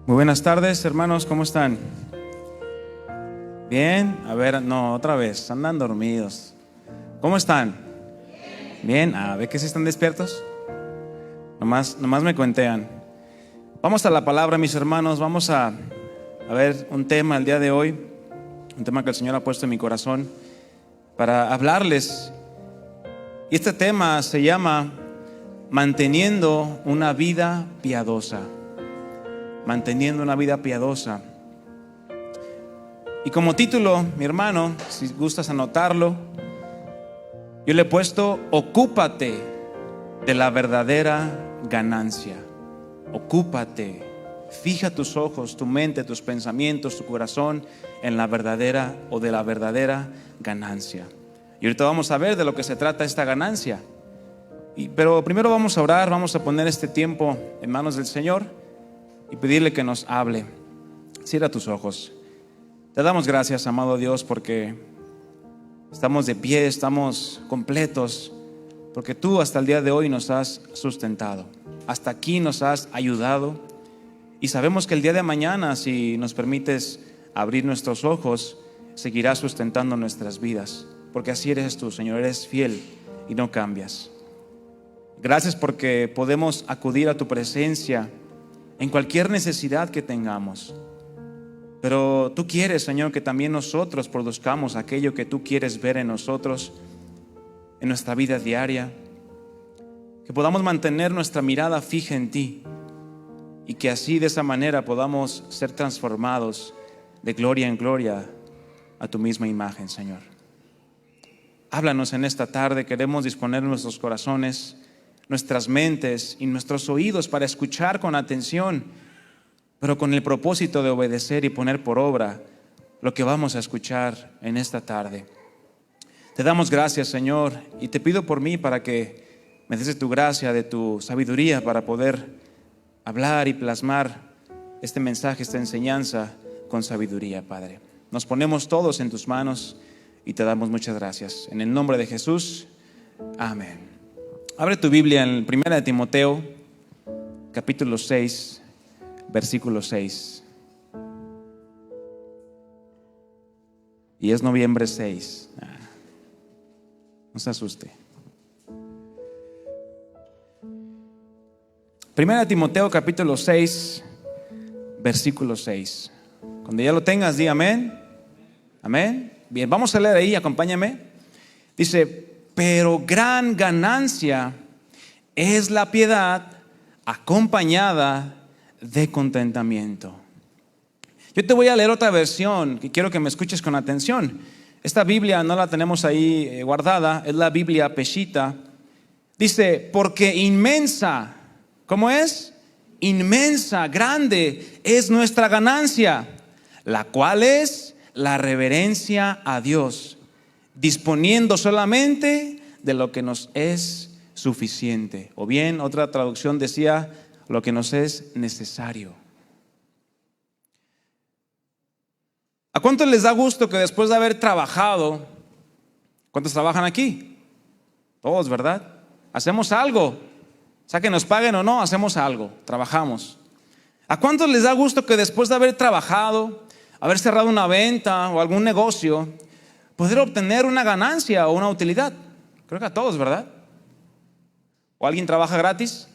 Muy buenas tardes, hermanos, ¿cómo están? Bien, a ver, no, otra vez, andan dormidos. ¿Cómo están? Bien, ¿ve que sí están despiertos? Nomás me cuentean. Vamos a la palabra, mis hermanos, vamos a ver un tema el día de hoy, un tema que el Señor ha puesto en mi corazón para hablarles. Y este tema se llama Manteniendo una vida piadosa. Manteniendo una vida piadosa. Y como título, mi hermano, si gustas anotarlo, yo le he puesto: ocúpate de la verdadera ganancia. Ocúpate, fija tus ojos, tu mente, tus pensamientos, tu corazón en la verdadera o de la verdadera ganancia. Y ahorita vamos a ver de lo que se trata esta ganancia. Pero primero vamos a orar, vamos a poner este tiempo en manos del Señor y pedirle que nos hable. Cierra tus ojos. Te damos gracias, amado Dios, porque estamos de pie, estamos completos, porque tú hasta el día de hoy nos has sustentado. Hasta aquí nos has ayudado. Y sabemos que el día de mañana, si nos permites abrir nuestros ojos, seguirás sustentando nuestras vidas, porque así eres tú, Señor, eres fiel y no cambias. Gracias porque podemos acudir a tu presencia en cualquier necesidad que tengamos. Pero tú quieres, Señor, que también nosotros produzcamos aquello que tú quieres ver en nosotros, en nuestra vida diaria. Que podamos mantener nuestra mirada fija en ti y que así, de esa manera, podamos ser transformados de gloria en gloria a tu misma imagen, Señor. Háblanos en esta tarde. Queremos disponer nuestros corazones, nuestras mentes y nuestros oídos para escuchar con atención, pero con el propósito de obedecer y poner por obra lo que vamos a escuchar en esta tarde. Te damos gracias, Señor, y te pido por mí para que me des de tu gracia, de tu sabiduría, para poder hablar y plasmar este mensaje, esta enseñanza con sabiduría, Padre. Nos ponemos todos en tus manos y te damos muchas gracias. En el nombre de Jesús, amén. Abre tu Biblia en 1 Timoteo, capítulo 6, versículo 6. Y es noviembre 6. No se asuste. 1 Timoteo, capítulo 6, versículo 6. Cuando ya lo tengas, di amén. Amén. Bien, vamos a leer ahí, acompáñame. Dice: pero gran ganancia es la piedad acompañada de contentamiento. Yo te voy a leer otra versión que quiero que me escuches con atención. Esta Biblia no la tenemos ahí guardada, es la Biblia Peshitta. Dice: porque inmensa, ¿cómo es? Inmensa, grande es nuestra ganancia, la cual es la reverencia a Dios, disponiendo solamente de lo que nos es suficiente. O bien, otra traducción decía: lo que nos es necesario. ¿A cuántos les da gusto que después de haber trabajado? ¿Cuántos trabajan aquí? Todos, ¿verdad? Hacemos algo, sea que nos paguen o no, hacemos algo, trabajamos. ¿A cuántos les da gusto que después de haber trabajado, haber cerrado una venta o algún negocio, poder obtener una ganancia o una utilidad? Creo que a todos, ¿verdad? ¿O alguien trabaja gratis?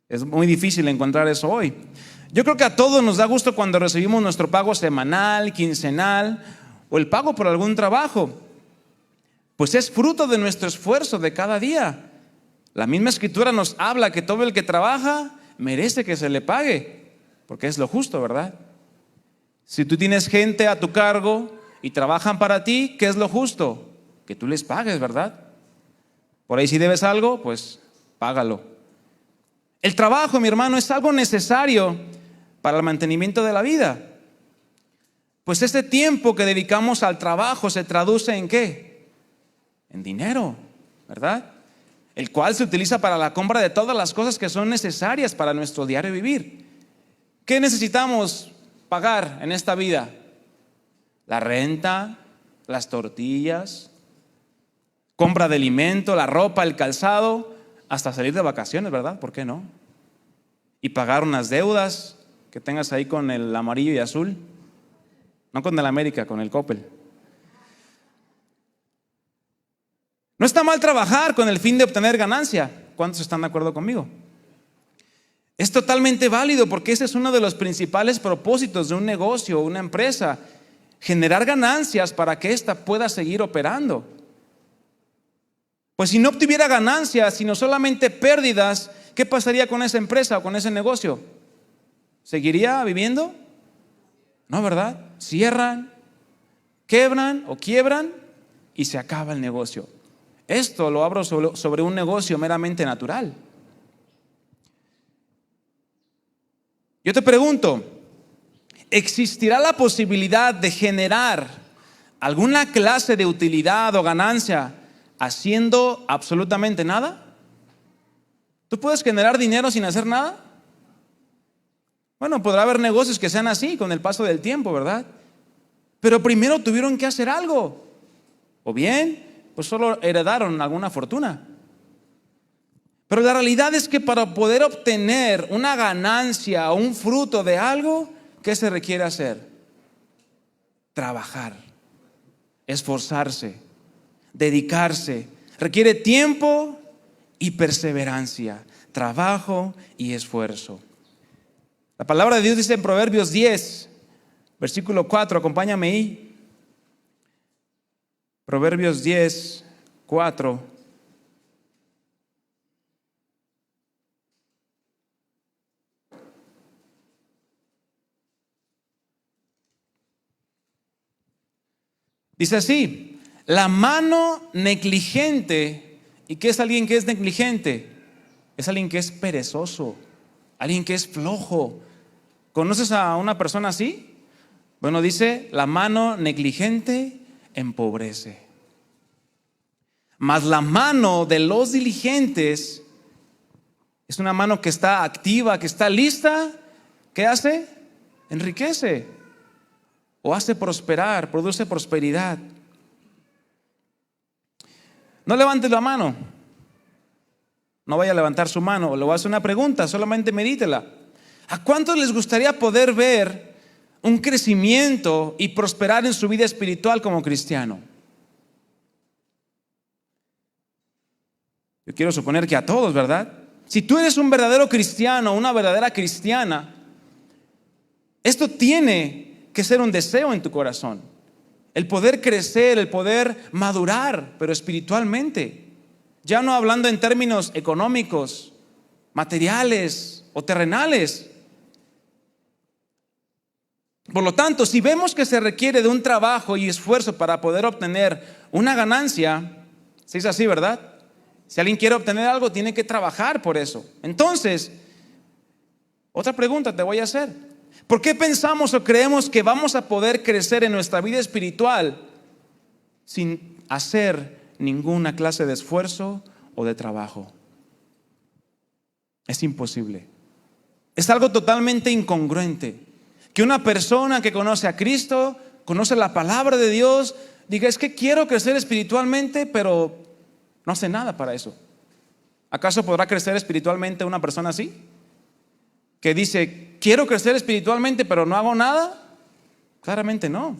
Es muy difícil encontrar eso hoy. Yo creo que a todos nos da gusto cuando recibimos nuestro pago semanal, quincenal o el pago por algún trabajo. Pues es fruto de nuestro esfuerzo de cada día. La misma Escritura nos habla que todo el que trabaja merece que se le pague, porque es lo justo, ¿verdad? Si tú tienes gente a tu cargo y trabajan para ti, ¿qué es lo justo? Que tú les pagues, ¿verdad? Por ahí si debes algo, pues págalo. El trabajo, mi hermano, es algo necesario para el mantenimiento de la vida. Pues este tiempo que dedicamos al trabajo se traduce ¿en qué? En dinero, ¿verdad? El cual se utiliza para la compra de todas las cosas que son necesarias para nuestro diario vivir. ¿Qué necesitamos pagar en esta vida? La renta, las tortillas, compra de alimento, la ropa, el calzado, hasta salir de vacaciones, ¿verdad? ¿Por qué no? y pagar unas deudas que tengas ahí con el amarillo y azul. No con el América, con el Coppel. No está mal trabajar con el fin de obtener ganancia. ¿Cuántos están de acuerdo conmigo? Es totalmente válido porque ese es uno de los principales propósitos de un negocio o una empresa. Generar ganancias para que ésta pueda seguir operando. Pues si no obtuviera ganancias, sino solamente pérdidas, ¿qué pasaría con esa empresa o con ese negocio? ¿Seguiría viviendo? No, ¿verdad? Cierran, quebran o quiebran y se acaba el negocio. Esto lo abro sobre un negocio meramente natural. Yo te pregunto, ¿existirá la posibilidad de generar alguna clase de utilidad o ganancia haciendo absolutamente nada? ¿Tú puedes generar dinero sin hacer nada? Bueno, podrá haber negocios que sean así con el paso del tiempo, ¿verdad? Pero primero tuvieron que hacer algo. O bien, pues solo heredaron alguna fortuna. Pero la realidad es que para poder obtener una ganancia o un fruto de algo, ¿qué se requiere hacer? Trabajar, esforzarse, dedicarse. Requiere tiempo y perseverancia, trabajo y esfuerzo. La palabra de Dios dice en Proverbios 10, versículo 4, acompáñame ahí. Proverbios 10, 4. Dice así, la mano negligente. ¿Y qué es alguien que es negligente? Es alguien que es perezoso, alguien que es flojo. ¿Conoces a una persona así? Bueno, dice, la mano negligente empobrece. Mas la mano de los diligentes es una mano que está activa, que está lista. ¿Qué hace? Enriquece. O hace prosperar, produce prosperidad. No levantes la mano. No vaya a levantar su mano. Le voy a hacer una pregunta, solamente medítela. ¿A cuántos les gustaría poder ver un crecimiento y prosperar en su vida espiritual como cristiano? Yo quiero suponer que a todos, ¿verdad? Si tú eres un verdadero cristiano, una verdadera cristiana, esto tiene que ser un deseo en tu corazón. El poder crecer, el poder madurar, pero espiritualmente. Ya no hablando en términos económicos, materiales o terrenales. Por lo tanto, si vemos que se requiere de un trabajo y esfuerzo para poder obtener una ganancia, si es así, ¿verdad? Si alguien quiere obtener algo, tiene que trabajar por eso. Entonces, otra pregunta te voy a hacer. ¿Por qué pensamos o creemos que vamos a poder crecer en nuestra vida espiritual sin hacer ninguna clase de esfuerzo o de trabajo? Es imposible. Es algo totalmente incongruente que una persona que conoce a Cristo, conoce la palabra de Dios, diga, es que quiero crecer espiritualmente, pero no hace nada para eso. ¿Acaso podrá crecer espiritualmente una persona así? Que dice, quiero crecer espiritualmente, pero no hago nada. Claramente no.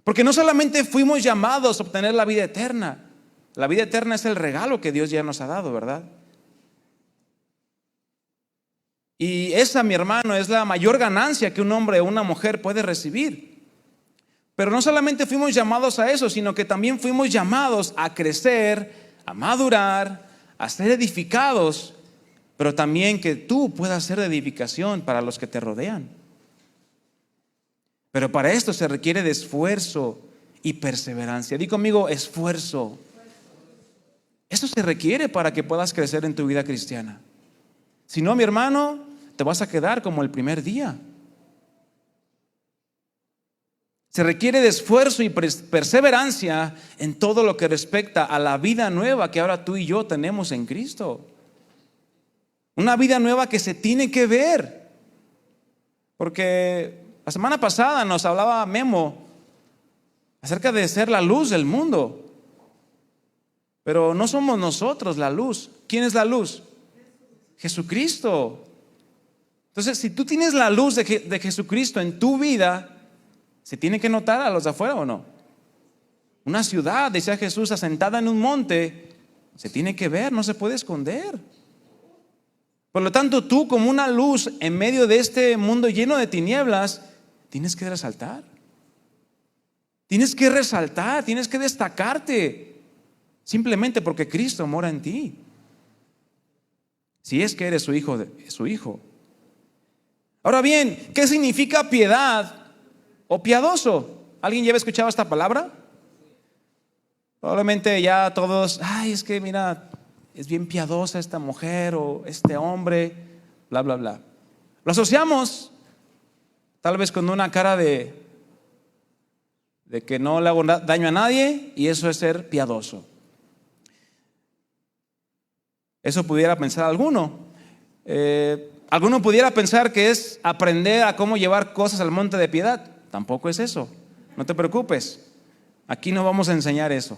Porque no solamente fuimos llamados a obtener la vida eterna. La vida eterna es el regalo que Dios ya nos ha dado, ¿verdad? Y esa, mi hermano, es la mayor ganancia que un hombre o una mujer puede recibir. Pero no solamente fuimos llamados a eso, sino que también fuimos llamados a crecer, a madurar, a ser edificados, pero también que tú puedas ser de edificación para los que te rodean. Pero para esto se requiere de esfuerzo y perseverancia. Di conmigo, esfuerzo. Eso se requiere para que puedas crecer en tu vida cristiana. Si no, mi hermano, te vas a quedar como el primer día. Se requiere de esfuerzo y perseverancia en todo lo que respecta a la vida nueva que ahora tú y yo tenemos en Cristo. Una vida nueva que se tiene que ver. Porque la semana pasada nos hablaba Memo acerca de ser la luz del mundo. Pero no somos nosotros la luz. ¿Quién es la luz? Jesucristo. Entonces, si tú tienes la luz de Jesucristo en tu vida, ¿se tiene que notar a los de afuera o no? Una ciudad, decía Jesús, asentada en un monte, se tiene que ver, no se puede esconder. Por lo tanto, tú como una luz en medio de este mundo lleno de tinieblas, tienes que resaltar. Tienes que resaltar, tienes que destacarte, simplemente porque Cristo mora en ti. Si es que eres su hijo. Ahora bien, ¿qué significa piedad o piadoso? ¿Alguien ya había escuchado esta palabra? Probablemente ya todos, es que mira, es bien piadosa esta mujer o este hombre, bla, bla, bla. Lo asociamos tal vez con una cara de que no le hago daño a nadie, y eso es ser piadoso. Eso pudiera pensar alguno. Alguno pudiera pensar que es aprender a cómo llevar cosas al monte de piedad. Tampoco es eso. No te preocupes. Aquí no vamos a enseñar eso.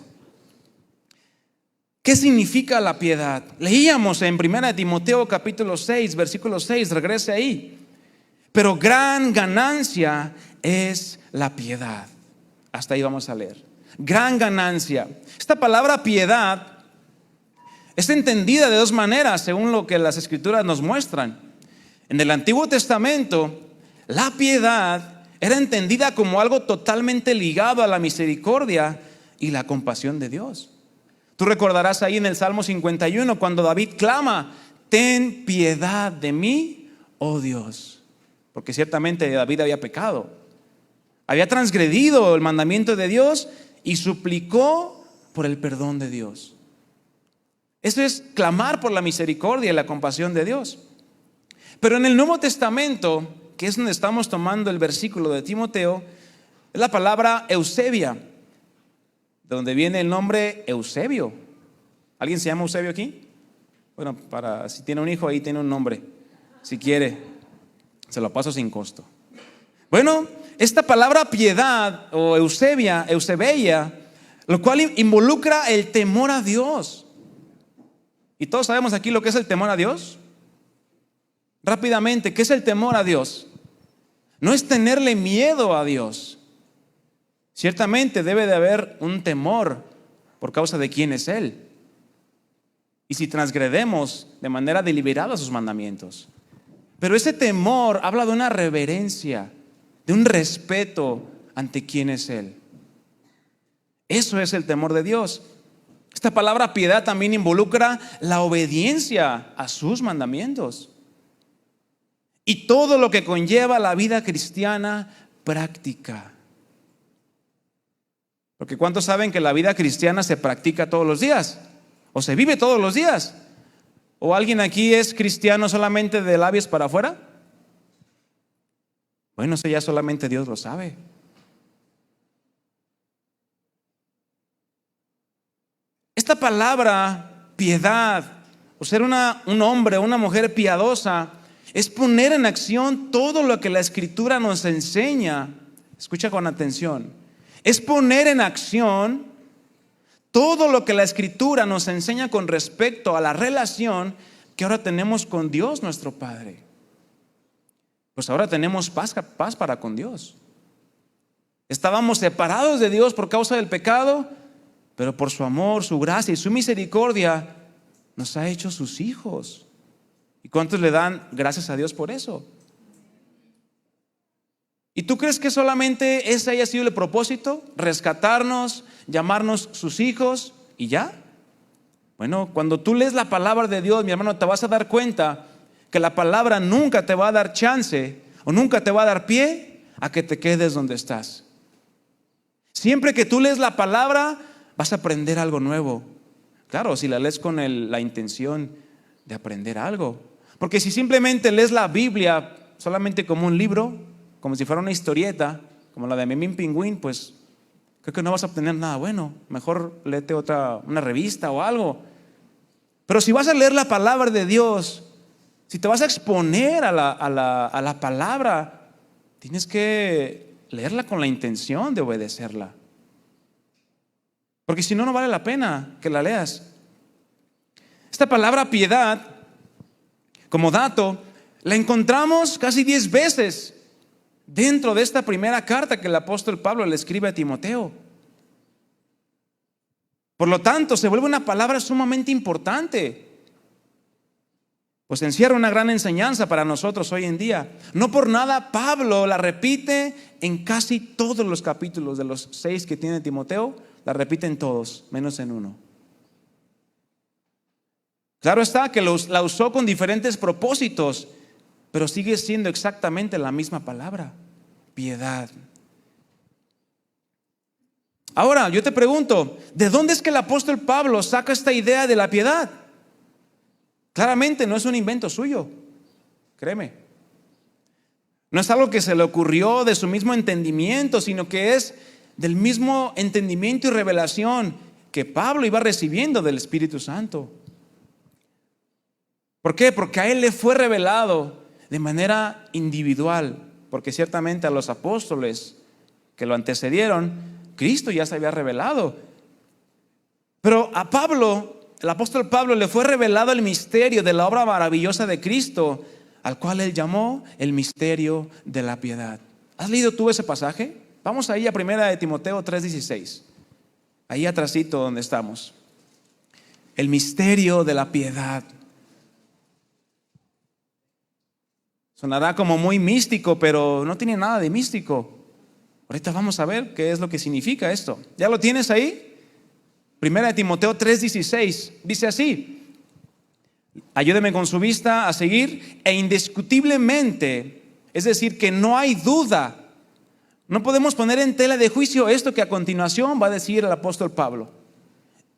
¿Qué significa la piedad? Leíamos en 1 Timoteo capítulo 6, versículo 6, regrese ahí. Pero gran ganancia es la piedad. Hasta ahí vamos a leer. Gran ganancia. Esta palabra piedad es entendida de dos maneras, según lo que las Escrituras nos muestran. En el Antiguo Testamento, la piedad era entendida como algo totalmente ligado a la misericordia y la compasión de Dios. Tú recordarás ahí en el Salmo 51 cuando David clama: ten piedad de mí, oh Dios. Porque ciertamente David había pecado, había transgredido el mandamiento de Dios y suplicó por el perdón de Dios. Eso es clamar por la misericordia y la compasión de Dios. Pero en el Nuevo Testamento, que es donde estamos tomando el versículo de Timoteo, es la palabra Eusebia, de donde viene el nombre Eusebio. ¿Alguien se llama Eusebio aquí? Bueno, si tiene un hijo, ahí tiene un nombre. Si quiere, se lo paso sin costo. Bueno, esta palabra piedad o Eusebia, lo cual involucra el temor a Dios. ¿Y todos sabemos aquí lo que es el temor a Dios? Rápidamente, ¿qué es el temor a Dios? No es tenerle miedo a Dios. Ciertamente debe de haber un temor por causa de quién es Él. Y si transgredemos de manera deliberada sus mandamientos. Pero ese temor habla de una reverencia, de un respeto ante quién es Él. Eso es el temor de Dios. Esta palabra piedad también involucra la obediencia a sus mandamientos y todo lo que conlleva la vida cristiana práctica. Porque ¿cuántos saben que la vida cristiana se practica todos los días? ¿O se vive todos los días? ¿O alguien aquí es cristiano solamente de labios para afuera? Bueno, eso ya solamente Dios lo sabe. Esta palabra piedad, o ser un hombre o una mujer piadosa, es poner en acción todo lo que la Escritura nos enseña. Escucha con atención. Es poner en acción todo lo que la Escritura nos enseña con respecto a la relación que ahora tenemos con Dios nuestro Padre. Pues ahora tenemos paz para con Dios. Estábamos separados de Dios por causa del pecado, pero por su amor, su gracia y su misericordia nos ha hecho sus hijos. ¿Y cuántos le dan gracias a Dios por eso? ¿Y tú crees que solamente ese haya sido el propósito? ¿Rescatarnos, llamarnos sus hijos y ya? Bueno, cuando tú lees la palabra de Dios, mi hermano, te vas a dar cuenta que la palabra nunca te va a dar chance o nunca te va a dar pie a que te quedes donde estás. Siempre que tú lees la palabra, vas a aprender algo nuevo. Claro, si la lees con la intención de aprender algo. Porque si simplemente lees la Biblia solamente como un libro, como si fuera una historieta, como la de Memín Pingüín, pues creo que no vas a obtener nada bueno. Mejor léete una revista o algo. Pero si vas a leer la palabra de Dios, si te vas a exponer a la palabra, tienes que leerla con la intención de obedecerla. Porque si no, no vale la pena que la leas. Esta palabra piedad, como dato, La encontramos casi 10 veces dentro de esta primera carta que el apóstol Pablo le escribe a Timoteo. Por lo tanto, se vuelve una palabra sumamente importante, pues encierra una gran enseñanza para nosotros hoy en día. No por nada Pablo la repite en casi todos los capítulos de los 6 que tiene Timoteo, la repite en todos, menos en uno. Claro está que la usó con diferentes propósitos, pero sigue siendo exactamente la misma palabra: piedad. Ahora, yo te pregunto, ¿de dónde es que el apóstol Pablo saca esta idea de la piedad? Claramente no es un invento suyo, créeme. No es algo que se le ocurrió de su mismo entendimiento, sino que es del mismo entendimiento y revelación que Pablo iba recibiendo del Espíritu Santo. ¿Por qué? Porque a él le fue revelado de manera individual, porque ciertamente a los apóstoles que lo antecedieron, Cristo ya se había revelado. Pero a Pablo, el apóstol Pablo, le fue revelado el misterio de la obra maravillosa de Cristo, al cual él llamó el misterio de la piedad. ¿Has leído tú ese pasaje? Vamos ahí a 1 Timoteo 3:16. Ahí atrásito donde estamos. El misterio de la piedad. Sonará como muy místico, pero no tiene nada de místico. Ahorita vamos a ver qué es lo que significa esto. ¿Ya lo tienes ahí? 1 Timoteo 3:16 dice así: ayúdeme con su vista a seguir. E indiscutiblemente, es decir, que no hay duda, no podemos poner en tela de juicio esto que a continuación va a decir el apóstol Pablo.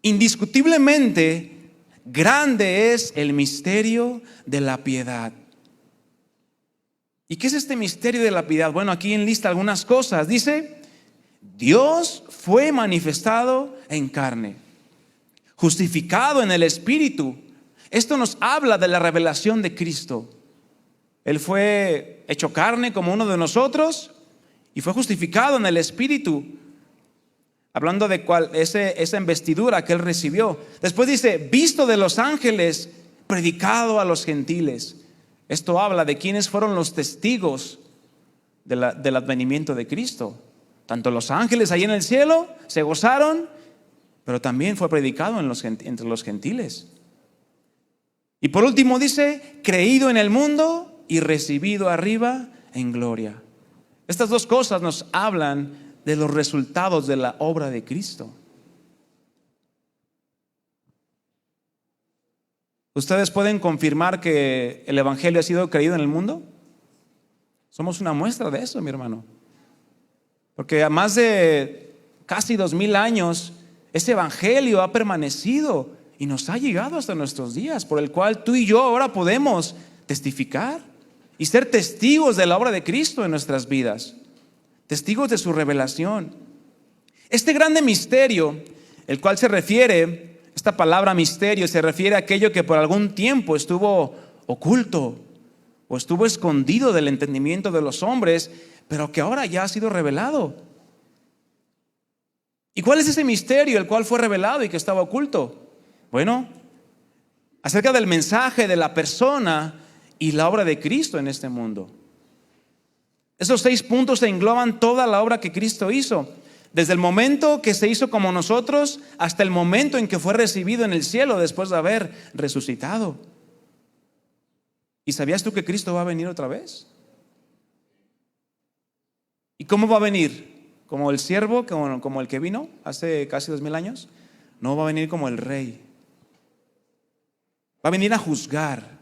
Indiscutiblemente grande es el misterio de la piedad. ¿Y qué es este misterio de la piedad? Bueno, aquí enlista algunas cosas. Dice: Dios fue manifestado en carne, justificado en el Espíritu. Esto nos habla de la revelación de Cristo. Él fue hecho carne como uno de nosotros y fue justificado en el Espíritu, hablando de esa investidura que él recibió. Después dice: visto de los ángeles, predicado a los gentiles. Esto habla de quienes fueron los testigos del advenimiento de Cristo. Tanto los ángeles ahí en el cielo se gozaron, pero también fue predicado entre los gentiles. Y por último dice: creído en el mundo y recibido arriba en gloria. Estas dos cosas nos hablan de los resultados de la obra de Cristo. ¿Ustedes pueden confirmar que el evangelio ha sido creído en el mundo? Somos una muestra de eso, mi hermano. Porque a más de casi 2000 años, ese evangelio ha permanecido y nos ha llegado hasta nuestros días, por el cual tú y yo ahora podemos testificar y ser testigos de la obra de Cristo en nuestras vidas, testigos de su revelación. Este grande misterio, el cual se refiere, esta palabra misterio se refiere a aquello que por algún tiempo estuvo oculto o estuvo escondido del entendimiento de los hombres, pero que ahora ya ha sido revelado. ¿Y cuál es ese misterio el cual fue revelado y que estaba oculto? Bueno, acerca del mensaje de la persona y la obra de Cristo en este mundo. Esos 6 puntos engloban toda la obra que Cristo hizo, desde el momento que se hizo como nosotros hasta el momento en que fue recibido en el cielo después de haber resucitado. ¿Y sabías tú que Cristo va a venir otra vez? ¿Y cómo va a venir? ¿Como el siervo, como el que vino hace casi 2000 años? No, va a venir como el rey. Va a venir a juzgar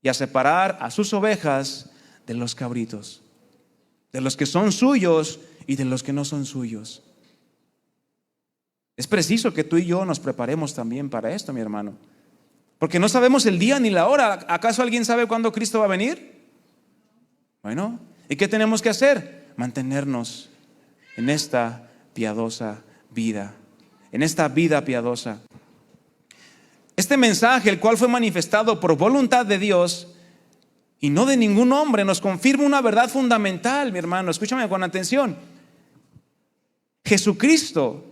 y a separar a sus ovejas de los cabritos, de los que son suyos y de los que no son suyos. Es preciso que tú y yo nos preparemos también para esto, mi hermano, porque no sabemos el día ni la hora. ¿Acaso alguien sabe cuándo Cristo va a venir? Bueno, ¿y qué tenemos que hacer? Mantenernos en esta piadosa vida, en esta vida piadosa. Este mensaje, el cual fue manifestado por voluntad de Dios y no de ningún hombre, nos confirma una verdad fundamental, mi hermano. Escúchame con atención. Jesucristo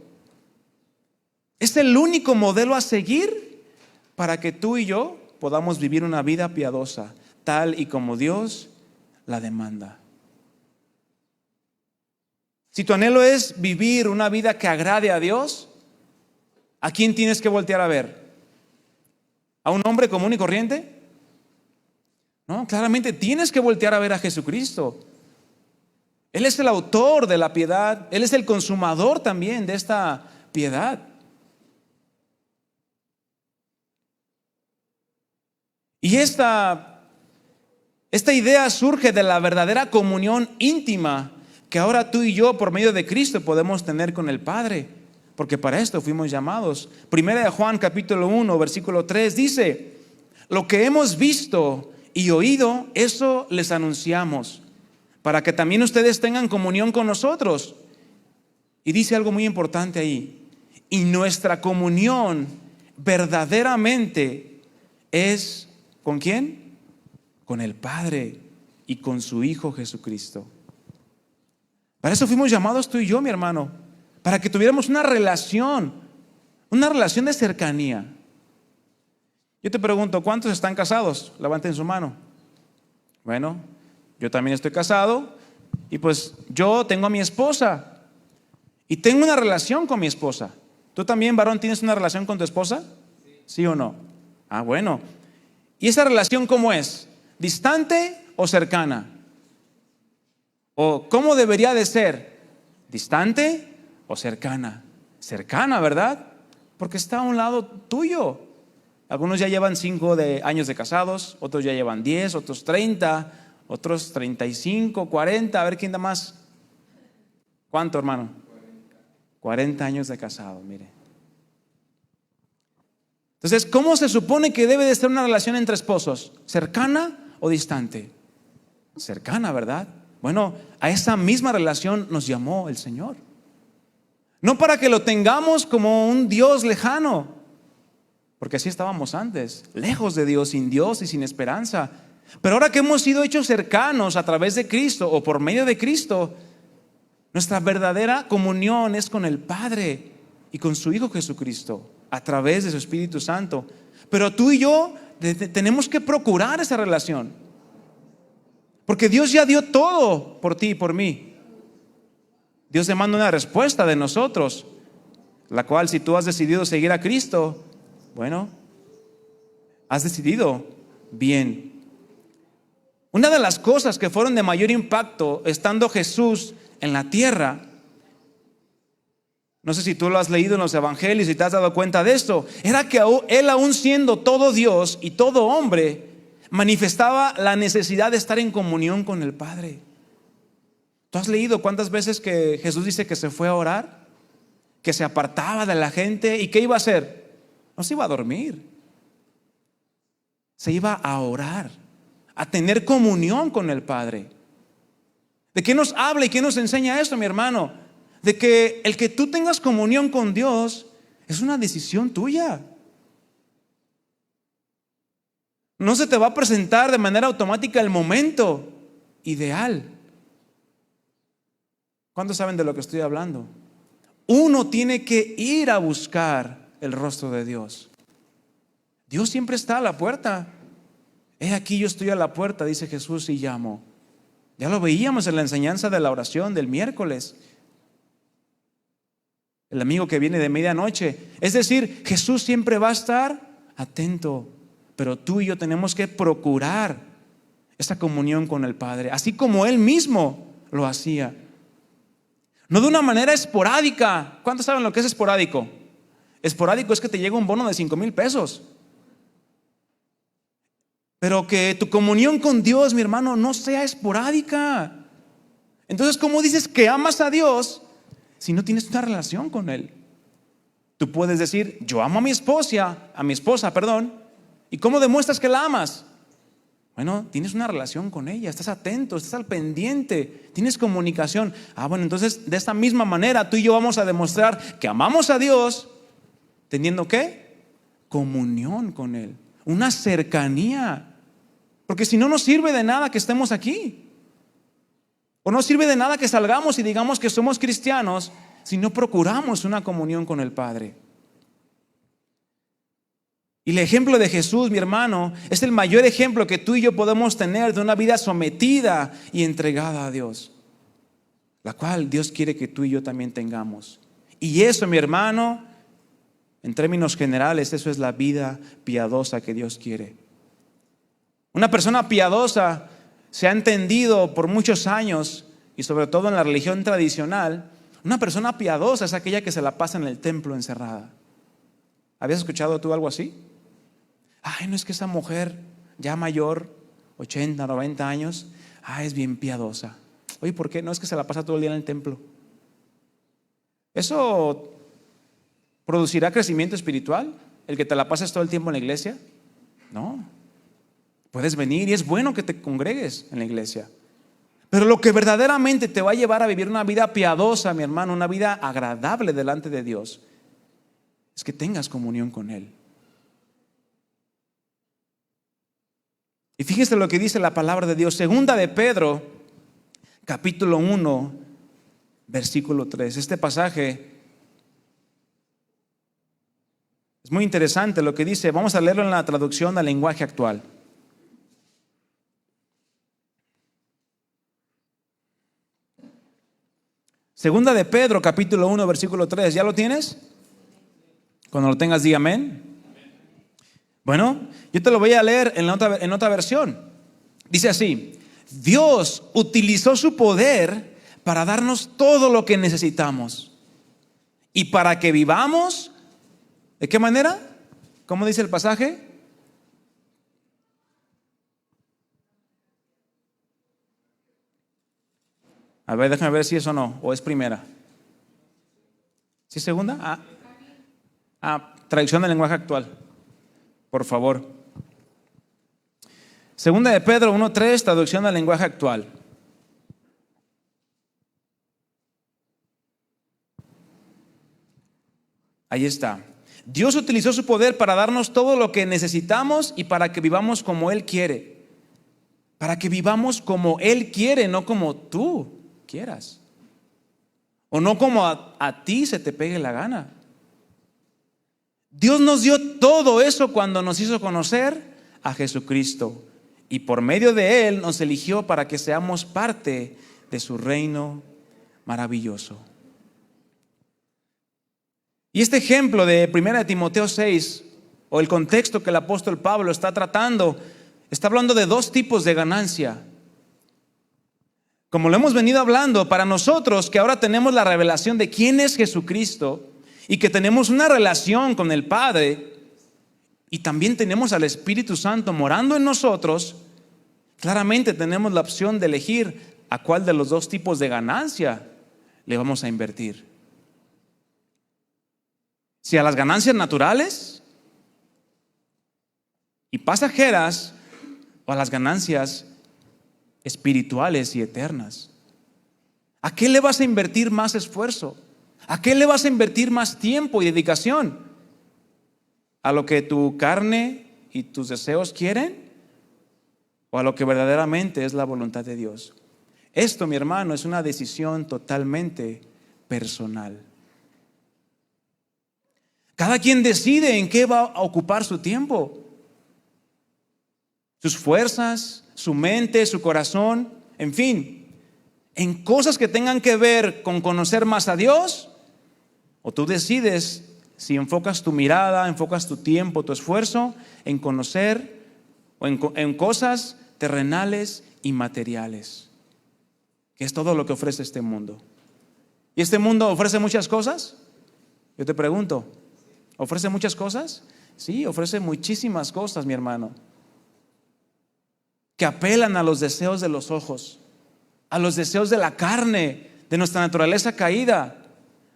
es el único modelo a seguir para que tú y yo podamos vivir una vida piadosa, tal y como Dios la demanda. Si tu anhelo es vivir una vida que agrade a Dios, ¿a quién tienes que voltear a ver? ¿A un hombre común y corriente? No, claramente tienes que voltear a ver a Jesucristo. Él es el autor de la piedad, Él es el consumador también de esta piedad. Y esta idea surge de la verdadera comunión íntima que ahora tú y yo por medio de Cristo podemos tener con el Padre, porque para esto fuimos llamados. Primera de Juan capítulo 1 versículo 3 dice: lo que hemos visto y oído, eso les anunciamos, para que también ustedes tengan comunión con nosotros. Y dice algo muy importante ahí: y nuestra comunión verdaderamente es ¿con quién? Con el Padre y con su Hijo Jesucristo. Para eso fuimos llamados tú y yo, mi hermano, para que tuviéramos una relación de cercanía. Yo te pregunto, ¿cuántos están casados? Levanten su mano. Bueno, yo también estoy casado y pues yo tengo a mi esposa y tengo una relación con mi esposa. ¿Tú también, varón, tienes una relación con tu esposa? ¿Sí o no? Ah, bueno. ¿Y esa relación cómo es? ¿Distante o cercana? ¿O cómo debería de ser? ¿Distante o cercana? Cercana, ¿verdad? Porque está a un lado tuyo. Algunos ya llevan 5 años de casados, otros ya llevan 10, otros 30, otros 35, 40. A ver quién da más. ¿Cuánto, hermano? 40 años de casado, mire. Entonces, ¿cómo se supone que debe de ser una relación entre esposos? ¿Cercana o distante? Cercana, ¿verdad? Bueno, a esa misma relación nos llamó el Señor. No para que lo tengamos como un Dios lejano, porque así estábamos antes, lejos de Dios, sin Dios y sin esperanza. Pero ahora que hemos sido hechos cercanos a través de Cristo o por medio de Cristo, nuestra verdadera comunión es con el Padre y con su Hijo Jesucristo a través de su Espíritu Santo. Pero tú y yo tenemos que procurar esa relación, porque Dios ya dio todo por ti y por mí. Dios demanda una respuesta de nosotros, la cual, si tú has decidido seguir a Cristo, bueno, has decidido bien. Una de las cosas que fueron de mayor impacto estando Jesús en la tierra, no sé si tú lo has leído en los evangelios y te has dado cuenta de esto, era que Él, aún siendo todo Dios y todo hombre, manifestaba la necesidad de estar en comunión con el Padre. ¿Tú has leído cuántas veces que Jesús dice que se fue a orar? Que se apartaba de la gente. ¿Y qué iba a hacer? No se iba a dormir. Se iba a orar, a tener comunión con el Padre. ¿De qué nos habla y qué nos enseña esto, mi hermano? De que el que tú tengas comunión con Dios es una decisión tuya. No se te va a presentar de manera automática el momento ideal. ¿Cuántos saben de lo que estoy hablando? Uno tiene que ir a buscar el rostro de Dios. Dios siempre está a la puerta. He aquí, yo estoy a la puerta, dice Jesús, y llamo. Ya lo veíamos en la enseñanza de la oración del miércoles. El amigo que viene de medianoche. Es decir, Jesús siempre va a estar atento, pero tú y yo tenemos que procurar esa comunión con el Padre, así como Él mismo lo hacía. No de una manera esporádica. ¿Cuántos saben lo que es esporádico? Esporádico es que te llega un bono de 5,000 pesos. Pero que tu comunión con Dios, mi hermano, no sea esporádica. Entonces, ¿cómo dices que amas a Dios si no tienes una relación con Él? Tú puedes decir, yo amo a mi esposa, ¿y cómo demuestras que la amas? Bueno, tienes una relación con ella, estás atento, estás al pendiente, tienes comunicación. Bueno, entonces de esta misma manera tú y yo vamos a demostrar que amamos a Dios teniendo ¿qué? Comunión con Él, una cercanía. Porque si no, no sirve de nada que estemos aquí. O no sirve de nada que salgamos y digamos que somos cristianos si no procuramos una comunión con el Padre. Y el ejemplo de Jesús, mi hermano, es el mayor ejemplo que tú y yo podemos tener de una vida sometida y entregada a Dios, la cual Dios quiere que tú y yo también tengamos. Y eso, mi hermano, en términos generales, eso es la vida piadosa que Dios quiere. Una persona piadosa se ha entendido por muchos años, y sobre todo en la religión tradicional, una persona piadosa es aquella que se la pasa en el templo encerrada. ¿Habías escuchado tú algo así? Ay, no, es que esa mujer ya mayor, 80, 90 años, es bien piadosa. Oye, ¿por qué? No, es que se la pasa todo el día en el templo. ¿Eso producirá crecimiento espiritual? ¿El que te la pases todo el tiempo en la iglesia? No. Puedes venir y es bueno que te congregues en la iglesia. Pero lo que verdaderamente te va a llevar a vivir una vida piadosa, mi hermano, una vida agradable delante de Dios, es que tengas comunión con Él. Y fíjese lo que dice la palabra de Dios. Segunda de Pedro, capítulo 1, versículo 3. Este pasaje es muy interesante lo que dice. Vamos a leerlo en la traducción al lenguaje actual. Segunda de Pedro, capítulo 1, versículo 3. ¿Ya lo tienes? Cuando lo tengas, di amén. Bueno, yo te lo voy a leer en otra versión. Dice así: Dios utilizó su poder para darnos todo lo que necesitamos y para que vivamos. ¿De qué manera? ¿Cómo dice el pasaje? A ver, déjame ver si es o no, o es primera. ¿Sí es segunda? Traducción del lenguaje actual. Por favor. Segunda de Pedro 1:3, traducción al lenguaje actual. Ahí está. Dios utilizó su poder para darnos todo lo que necesitamos y para que vivamos como Él quiere. Para que vivamos como Él quiere, no como tú quieras. O no como a ti se te pegue la gana. Dios nos dio todo eso cuando nos hizo conocer a Jesucristo. Y por medio de Él nos eligió para que seamos parte de su reino maravilloso. Y este ejemplo de 1 Timoteo 6, o el contexto que el apóstol Pablo está tratando, está hablando de dos tipos de ganancia. Como lo hemos venido hablando, para nosotros que ahora tenemos la revelación de quién es Jesucristo y que tenemos una relación con el Padre y también tenemos al Espíritu Santo morando en nosotros, claramente tenemos la opción de elegir a cuál de los dos tipos de ganancia le vamos a invertir. Si a las ganancias naturales y pasajeras o a las ganancias espirituales y eternas. ¿A qué le vas a invertir más esfuerzo? ¿A qué le vas a invertir más tiempo y dedicación? ¿A lo que tu carne y tus deseos quieren? ¿O a lo que verdaderamente es la voluntad de Dios? Esto, mi hermano, es una decisión totalmente personal. Cada quien decide en qué va a ocupar su tiempo, sus fuerzas, su mente, su corazón, en fin, en cosas que tengan que ver con conocer más a Dios. O tú decides si enfocas tu mirada, enfocas tu tiempo, tu esfuerzo en conocer o en cosas terrenales y materiales, que es todo lo que ofrece este mundo. ¿Y este mundo ofrece muchas cosas? Yo te pregunto, ¿ofrece muchas cosas? Sí, ofrece muchísimas cosas, mi hermano, que apelan a los deseos de los ojos, a los deseos de la carne, de nuestra naturaleza caída,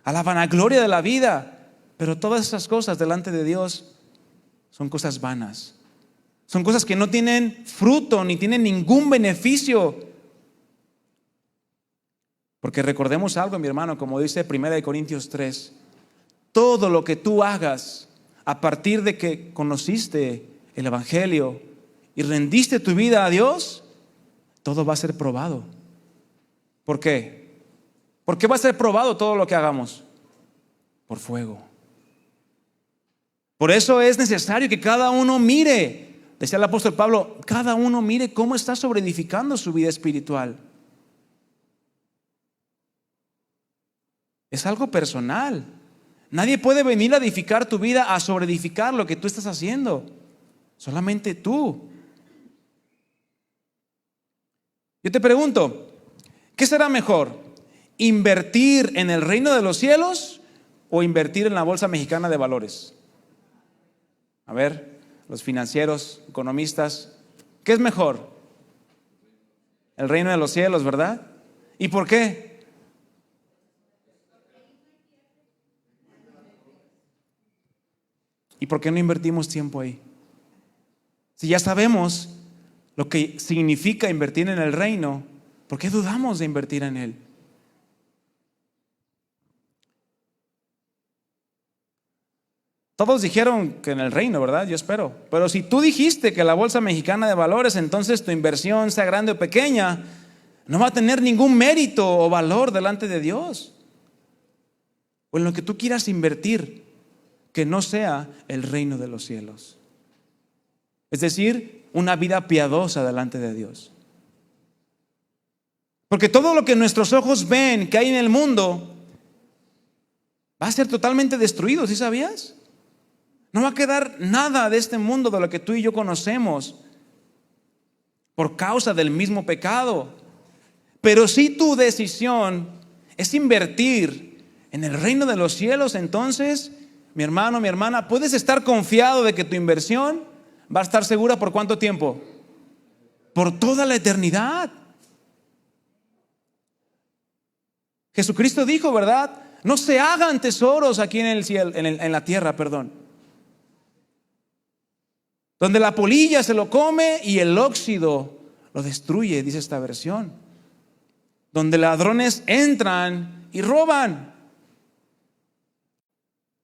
a la vanagloria de la vida. Pero todas esas cosas delante de Dios son cosas vanas. Son cosas que no tienen fruto ni tienen ningún beneficio. Porque recordemos algo, mi hermano, como dice 1 Corintios 3, todo lo que tú hagas a partir de que conociste el Evangelio y rendiste tu vida a Dios, todo va a ser probado. ¿Por qué? ¿Por qué va a ser probado todo lo que hagamos? Por fuego. Por eso es necesario que cada uno mire, decía el apóstol Pablo, cada uno mire cómo está sobreedificando su vida espiritual. Es algo personal. Nadie puede venir a edificar tu vida, a sobreedificar lo que tú estás haciendo. Solamente tú. Yo te pregunto, ¿qué será mejor? ¿Invertir en el reino de los cielos o invertir en la bolsa mexicana de valores? A ver, los financieros, economistas, ¿qué es mejor? El reino de los cielos, ¿verdad? ¿Y por qué? ¿Y por qué no invertimos tiempo ahí? Si ya sabemos lo que significa invertir en el reino, ¿por qué dudamos de invertir en él? Todos dijeron que en el reino, ¿verdad? Yo espero. Pero si tú dijiste que la bolsa mexicana de valores, entonces tu inversión, sea grande o pequeña, no va a tener ningún mérito o valor delante de Dios. O en lo que tú quieras invertir, que no sea el reino de los cielos. Es decir, una vida piadosa delante de Dios. Porque todo lo que nuestros ojos ven que hay en el mundo va a ser totalmente destruido, ¿sí sabías? No va a quedar nada de este mundo de lo que tú y yo conocemos por causa del mismo pecado. Pero si tu decisión es invertir en el reino de los cielos, entonces, mi hermano, mi hermana, puedes estar confiado de que tu inversión va a estar segura ¿por cuánto tiempo? Por toda la eternidad. Jesucristo dijo, ¿verdad? No se hagan tesoros aquí en el cielo, en la tierra, perdón, donde la polilla se lo come y el óxido lo destruye, dice esta versión. Donde ladrones entran y roban.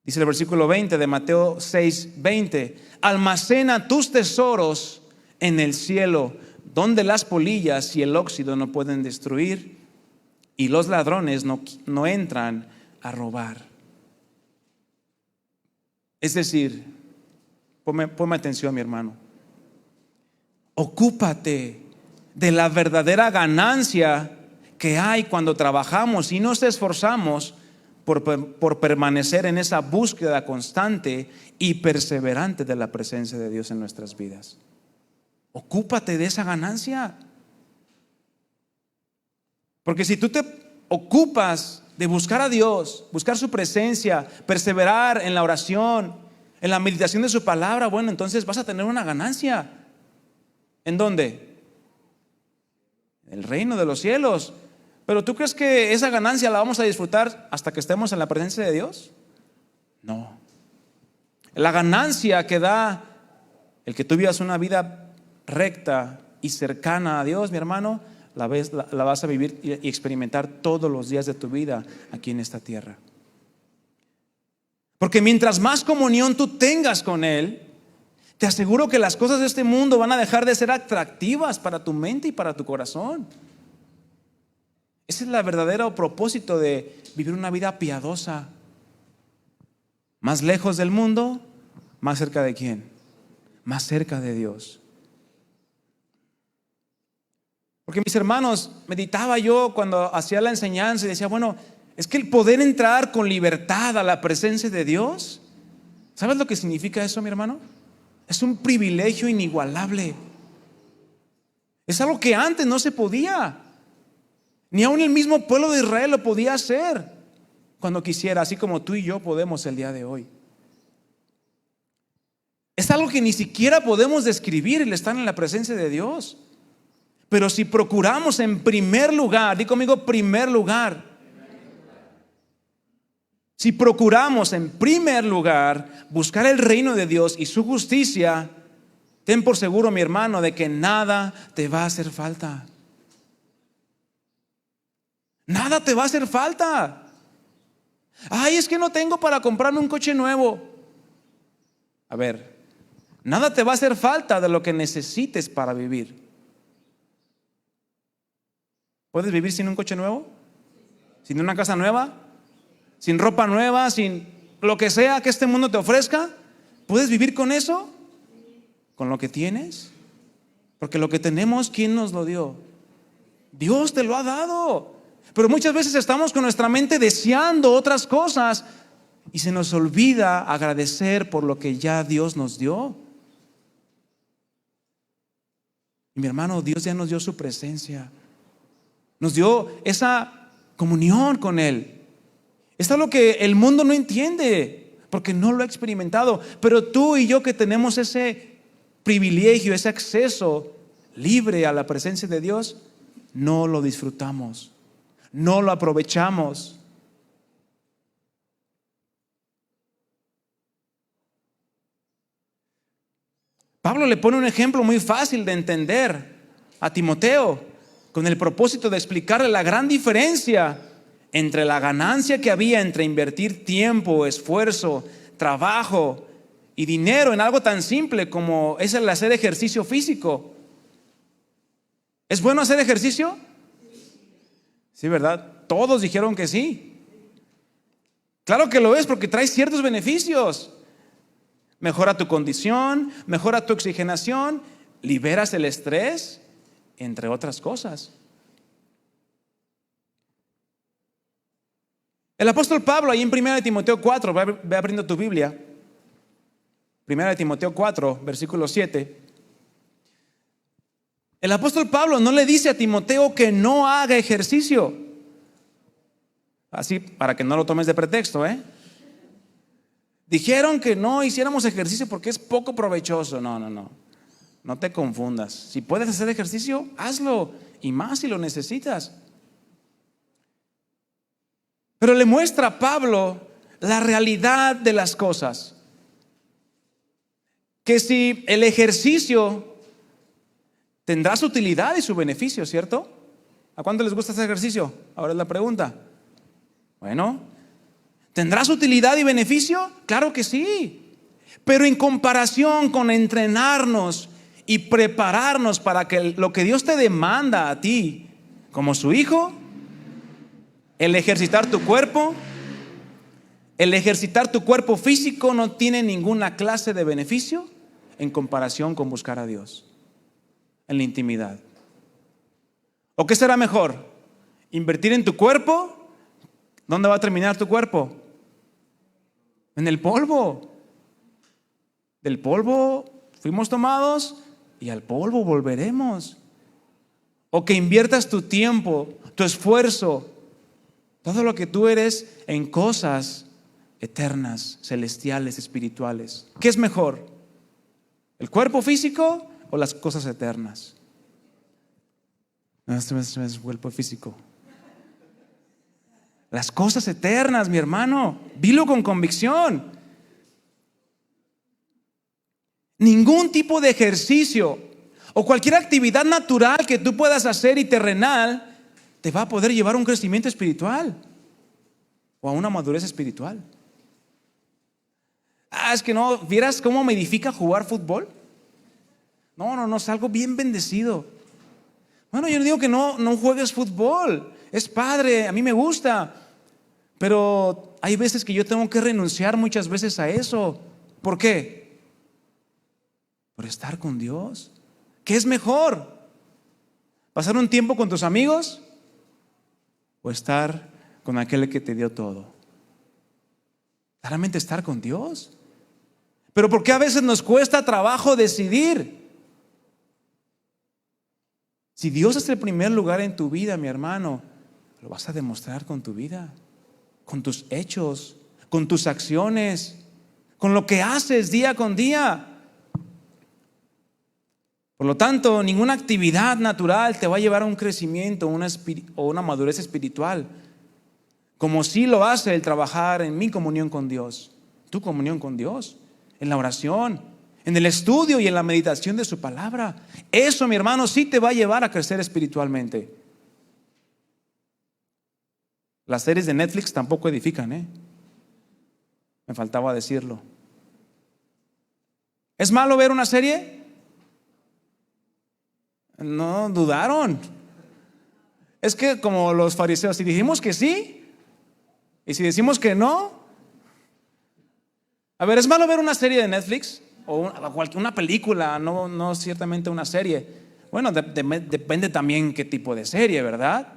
Dice el versículo 20 de Mateo 6:20. Almacena tus tesoros en el cielo, donde las polillas y el óxido no pueden destruir y los ladrones no entran a robar. Es decir, ponme atención, mi hermano. Ocúpate de la verdadera ganancia que hay cuando trabajamos y nos esforzamos por permanecer en esa búsqueda constante y perseverante de la presencia de Dios en nuestras vidas. Ocúpate de esa ganancia. Porque si tú te ocupas de buscar a Dios, buscar su presencia, perseverar en la oración, en la meditación de su palabra, bueno, entonces vas a tener una ganancia. ¿En dónde? En el reino de los cielos. Pero ¿tú crees que esa ganancia la vamos a disfrutar hasta que estemos en la presencia de Dios? No. La ganancia que da el que tú vivas una vida recta y cercana a Dios, mi hermano, la vas a vivir y experimentar todos los días de tu vida aquí en esta tierra. Porque mientras más comunión tú tengas con Él, te aseguro que las cosas de este mundo van a dejar de ser atractivas para tu mente y para tu corazón. Ese es el verdadero propósito de vivir una vida piadosa. Más lejos del mundo, más cerca de ¿quién? Más cerca de Dios. Porque mis hermanos, meditaba yo cuando hacía la enseñanza y decía, bueno, es que el poder entrar con libertad a la presencia de Dios, ¿sabes lo que significa eso, mi hermano? Es un privilegio inigualable. Es algo que antes no se podía. Ni aun el mismo pueblo de Israel lo podía hacer cuando quisiera, así como tú y yo podemos el día de hoy. Es algo que ni siquiera podemos describir el estar en la presencia de Dios. Pero si procuramos en primer lugar, di conmigo primer lugar. Si procuramos en primer lugar buscar el reino de Dios y su justicia, ten por seguro, mi hermano, de que nada te va a hacer falta. Nada te va a hacer falta. Ay, es que no tengo para comprarme un coche nuevo. A ver, nada te va a hacer falta de lo que necesites para vivir. ¿Puedes vivir sin un coche nuevo? ¿Sin una casa nueva? ¿Sin ropa nueva? ¿Sin lo que sea que este mundo te ofrezca? ¿Puedes vivir con eso? ¿Con lo que tienes? Porque lo que tenemos, ¿quién nos lo dio? Dios te lo ha dado. Pero muchas veces estamos con nuestra mente deseando otras cosas y se nos olvida agradecer por lo que ya Dios nos dio. Y mi hermano, Dios ya nos dio su presencia. Nos dio esa comunión con Él. Esto es lo que el mundo no entiende, porque no lo ha experimentado. Pero tú y yo, que tenemos ese privilegio, ese acceso libre a la presencia de Dios, no lo disfrutamos, no lo aprovechamos. Pablo le pone un ejemplo muy fácil de entender a Timoteo, con el propósito de explicarle la gran diferencia entre la ganancia que había entre invertir tiempo, esfuerzo, trabajo y dinero en algo tan simple como es el hacer ejercicio físico. ¿Es bueno hacer ejercicio? Sí, ¿verdad? Todos dijeron que sí. Claro que lo es, porque trae ciertos beneficios. Mejora tu condición, mejora tu oxigenación, liberas el estrés, entre otras cosas. El apóstol Pablo, ahí en 1 Timoteo 4, ve abriendo tu Biblia. 1 Timoteo 4, versículo 7. El apóstol Pablo no le dice a Timoteo que no haga ejercicio. Así, para que no lo tomes de pretexto, Dijeron que no hiciéramos ejercicio porque es poco provechoso. No te confundas. Si puedes hacer ejercicio, hazlo, y más si lo necesitas. Pero le muestra a Pablo la realidad de las cosas. Que si el ejercicio tendrá su utilidad y su beneficio, ¿cierto? ¿A cuánto les gusta hacer ejercicio? Ahora es la pregunta. Bueno, ¿tendrá su utilidad y beneficio? Claro que sí. Pero en comparación con entrenarnos y prepararnos para que lo que Dios te demanda a ti como su hijo, el ejercitar tu cuerpo físico no tiene ninguna clase de beneficio en comparación con buscar a Dios en la intimidad. ¿O qué será mejor? ¿Invertir en tu cuerpo? ¿Dónde va a terminar tu cuerpo? En el polvo. Del polvo fuimos tomados y al polvo volveremos. O que inviertas tu tiempo, tu esfuerzo, todo lo que tú eres en cosas eternas, celestiales, espirituales. ¿Qué es mejor? ¿El cuerpo físico o las cosas eternas? No, este es el cuerpo físico. Las cosas eternas, mi hermano. Dilo con convicción. Ningún tipo de ejercicio o cualquier actividad natural que tú puedas hacer y terrenal te va a poder llevar a un crecimiento espiritual o a una madurez espiritual. Es que no, ¿vieras cómo me edifica jugar fútbol? No, salgo bien bendecido. Bueno, yo no digo que no juegues fútbol. Es padre, a mí me gusta. Pero hay veces que yo tengo que renunciar muchas veces a eso. ¿Por qué? Por estar con Dios. ¿Qué es mejor? ¿Pasar un tiempo con tus amigos o estar con aquel que te dio todo? Claramente estar con Dios. Pero ¿por qué a veces nos cuesta trabajo decidir? Si Dios es el primer lugar en tu vida, mi hermano, lo vas a demostrar con tu vida, con tus hechos, con tus acciones, con lo que haces día con día. Por lo tanto, ninguna actividad natural te va a llevar a un crecimiento o una madurez espiritual, como sí lo hace el trabajar en mi comunión con Dios, tu comunión con Dios, en la oración, en el estudio y en la meditación de su palabra. Eso, mi hermano, sí te va a llevar a crecer espiritualmente. Las series de Netflix tampoco edifican, Me faltaba decirlo. ¿Es malo ver una serie? No, dudaron. Es que como los fariseos, si dijimos que sí y si decimos que no. A ver, ¿es malo ver una serie de Netflix? O una película, no ciertamente una serie. Bueno, depende también qué tipo de serie, ¿verdad?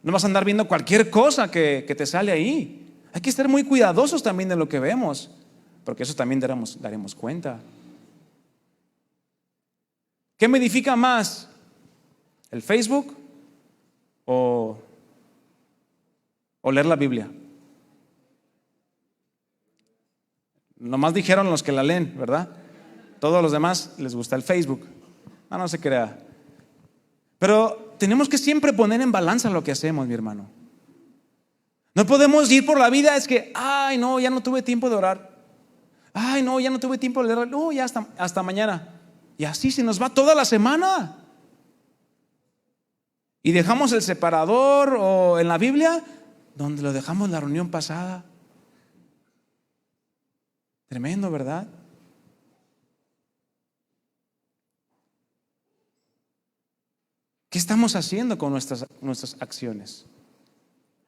No vas a andar viendo cualquier cosa que te sale ahí. Hay que ser muy cuidadosos también de lo que vemos, porque eso también daremos cuenta. ¿Qué me edifica más? ¿El Facebook o leer la Biblia? Nomás dijeron los que la leen, ¿verdad? Todos los demás les gusta el Facebook. No se crea. Pero tenemos que siempre poner en balanza lo que hacemos, mi hermano. No podemos ir por la vida, es que, ay no, ya no tuve tiempo de orar. Ay no, ya no tuve tiempo de leer. No, ya hasta mañana. Y así se nos va toda la semana. Y dejamos el separador o en la Biblia, donde lo dejamos la reunión pasada. Tremendo, ¿verdad? ¿Qué estamos haciendo con nuestras acciones?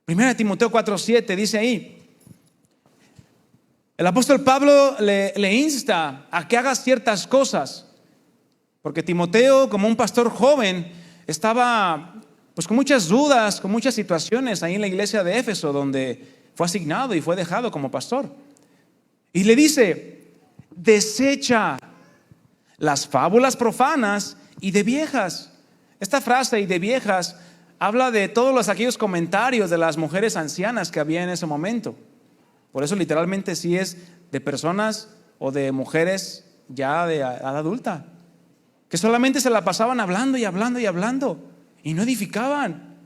1 Timoteo 4:7 dice ahí, el apóstol Pablo le insta a que haga ciertas cosas, porque Timoteo, como un pastor joven, estaba pues con muchas dudas, con muchas situaciones ahí en la iglesia de Éfeso, donde fue asignado y fue dejado como pastor. Y le dice, desecha las fábulas profanas y de viejas. Esta frase, y de viejas, habla de todos aquellos comentarios de las mujeres ancianas que había en ese momento. Por eso literalmente sí es de personas o de mujeres ya de edad adulta, que solamente se la pasaban hablando y hablando y hablando y no edificaban.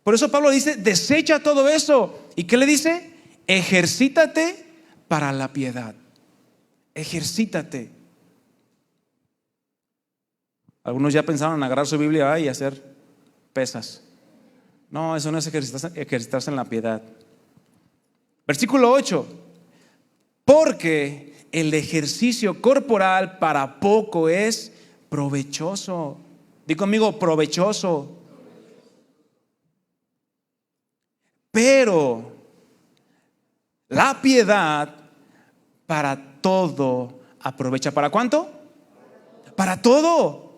Por eso Pablo dice, desecha todo eso. ¿Y qué le dice? Ejercítate para la piedad. Ejercítate. Algunos ya pensaron en agarrar su Biblia y hacer pesas. No, eso no es ejercitarse en la piedad. Versículo 8. Porque el ejercicio corporal para poco es provechoso. Di conmigo, provechoso. Pero la piedad para todo aprovecha. ¿Para cuánto? Para todo.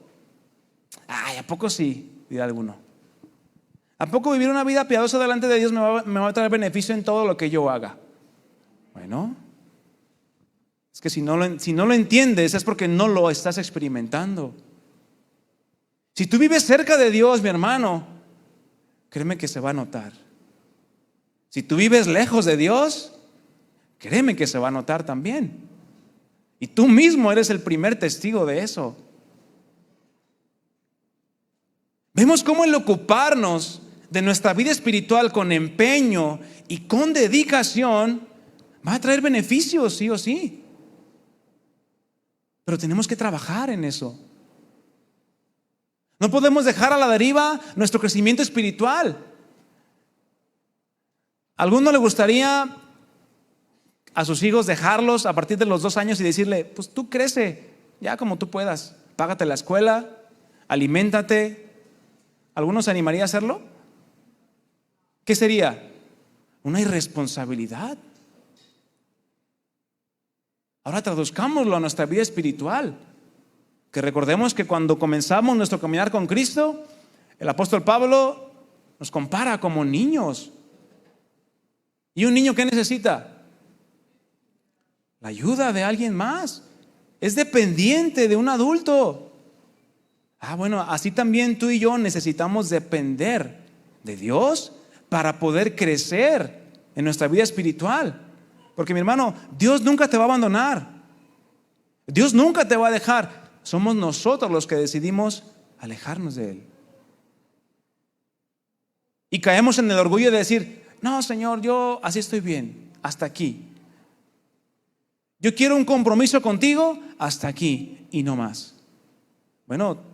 Ay, ¿a poco sí? Dirá alguno. ¿A poco vivir una vida piadosa delante de Dios me va a traer beneficio en todo lo que yo haga? Bueno, es que si no lo entiendes es porque no lo estás experimentando. Si tú vives cerca de Dios, mi hermano, créeme que se va a notar. Si tú vives lejos de Dios, créeme que se va a notar también. Y tú mismo eres el primer testigo de eso. Vemos cómo el ocuparnos de nuestra vida espiritual con empeño y con dedicación va a traer beneficios, sí o sí. Pero tenemos que trabajar en eso. No podemos dejar a la deriva nuestro crecimiento espiritual. ¿A alguno le gustaría a sus hijos dejarlos a partir de los 2 años y decirle, pues tú crece, ya como tú puedas, págate la escuela, aliméntate? ¿Alguno se animaría a hacerlo? ¿Qué sería? Una irresponsabilidad. Ahora traduzcámoslo a nuestra vida espiritual. Que recordemos que cuando comenzamos nuestro caminar con Cristo, el apóstol Pablo nos compara como niños. ¿Y un niño qué necesita? La ayuda de alguien más. Es dependiente de un adulto. Bueno, así también tú y yo necesitamos depender de Dios para poder crecer en nuestra vida espiritual. Porque mi hermano, Dios nunca te va a abandonar. Dios nunca te va a dejar. Somos nosotros los que decidimos alejarnos de Él. Y caemos en el orgullo de decir, no, Señor, yo así estoy bien, hasta aquí. Yo quiero un compromiso contigo hasta aquí y no más. Bueno,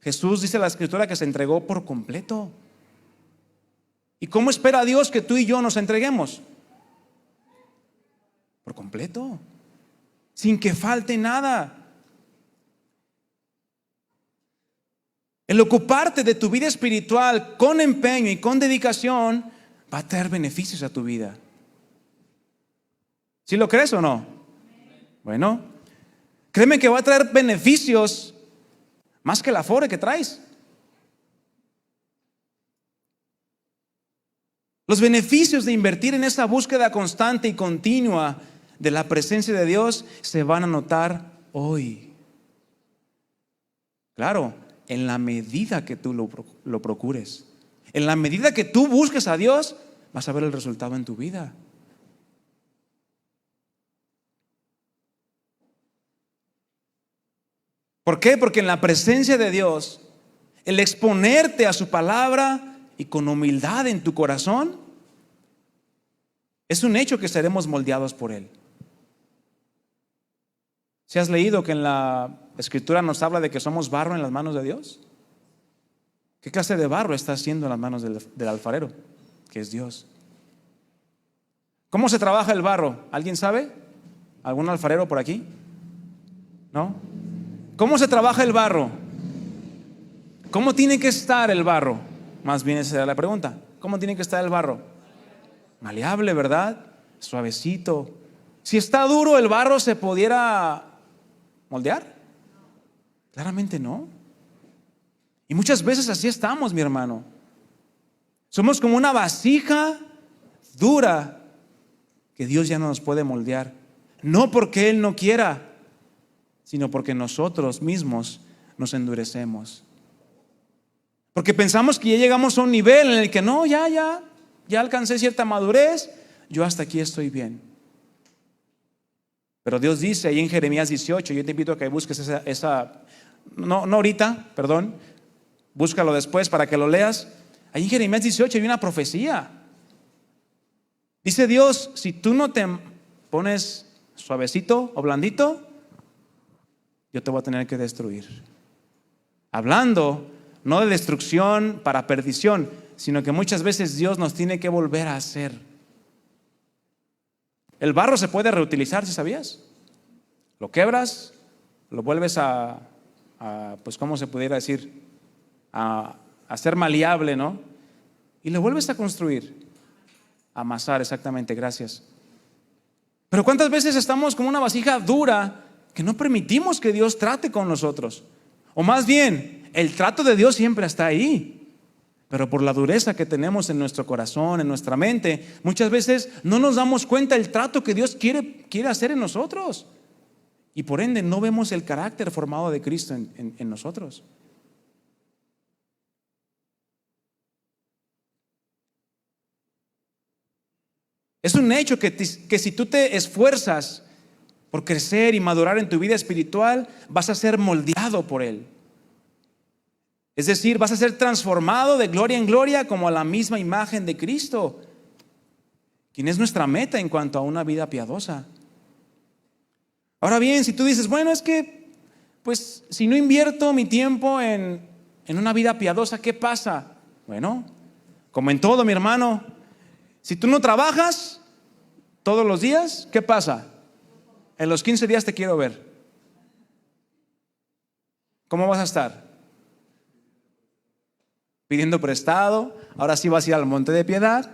Jesús dice en la Escritura que se entregó por completo. ¿Y cómo espera Dios que tú y yo nos entreguemos? Por completo, sin que falte nada. El ocuparte de tu vida espiritual con empeño y con dedicación va a traer beneficios a tu vida. ¿Sí lo crees o no? Bueno, créeme que va a traer beneficios más que el afore que traes. Los beneficios de invertir en esa búsqueda constante y continua de la presencia de Dios se van a notar hoy. Claro, en la medida que tú lo procures, en la medida que tú busques a Dios, vas a ver el resultado en tu vida. ¿Por qué? Porque en la presencia de Dios, el exponerte a su palabra y con humildad en tu corazón, es un hecho que seremos moldeados por Él. ¿Si has leído que en la Escritura nos habla de que somos barro en las manos de Dios? ¿Qué clase de barro está haciendo en las manos del alfarero? Que es Dios. ¿Cómo se trabaja el barro? ¿Alguien sabe? ¿Algún alfarero por aquí? ¿No? ¿Cómo se trabaja el barro? ¿Cómo tiene que estar el barro? Más bien esa era la pregunta. ¿Cómo tiene que estar el barro? Maleable, ¿verdad? Suavecito. Si está duro, ¿el barro se pudiera moldear? Claramente no. Y muchas veces así estamos, mi hermano. Somos como una vasija dura que Dios ya no nos puede moldear. No porque Él no quiera, sino porque nosotros mismos nos endurecemos. Porque pensamos que ya llegamos a un nivel en el que no, ya alcancé cierta madurez, yo hasta aquí estoy bien. Pero Dios dice ahí en Jeremías 18, yo te invito a que busques no ahorita, perdón, búscalo después para que lo leas. Ahí en Jeremías 18 hay una profecía. Dice Dios, si tú no te pones suavecito o blandito, yo te voy a tener que destruir. Hablando no de destrucción para perdición, sino que muchas veces Dios nos tiene que volver a hacer. El barro se puede reutilizar, ¿sí sabías? Lo quebras, lo vuelves pues ¿cómo se pudiera decir? A ser maleable, ¿no? Y lo vuelves a construir, a amasar, exactamente, gracias. Pero ¿cuántas veces estamos como una vasija dura que no permitimos que Dios trate con nosotros? O más bien, el trato de Dios siempre está ahí, pero por la dureza que tenemos en nuestro corazón, en nuestra mente, muchas veces no nos damos cuenta del trato que Dios quiere hacer en nosotros. Y por ende no vemos el carácter formado de Cristo en nosotros. Es un hecho que si tú te esfuerzas por crecer y madurar en tu vida espiritual, vas a ser moldeado por Él. Es decir, vas a ser transformado de gloria en gloria como a la misma imagen de Cristo, quien es nuestra meta en cuanto a una vida piadosa. Ahora bien, si tú dices, bueno, es que, pues, si no invierto mi tiempo en una vida piadosa, ¿qué pasa? Bueno, como en todo, mi hermano, si tú no trabajas todos los días, ¿qué pasa? En los 15 días te quiero ver. ¿Cómo vas a estar? Pidiendo prestado. Ahora sí vas a ir al Monte de Piedad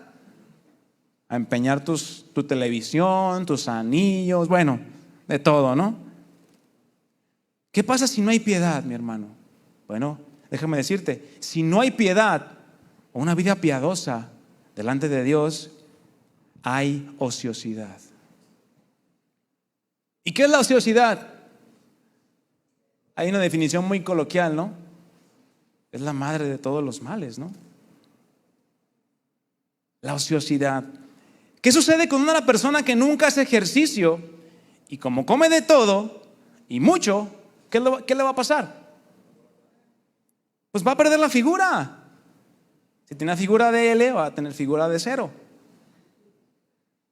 a empeñar tu televisión, tus anillos, bueno, de todo, ¿no? ¿Qué pasa si no hay piedad, mi hermano? Bueno, déjame decirte, si no hay piedad o una vida piadosa delante de Dios, hay ociosidad. ¿Y qué es la ociosidad? Hay una definición muy coloquial, ¿no? Es la madre de todos los males, ¿no? La ociosidad. ¿Qué sucede con una persona que nunca hace ejercicio y como come de todo y mucho, qué le va a pasar? Pues va a perder la figura. Si tiene figura de L, va a tener figura de 0.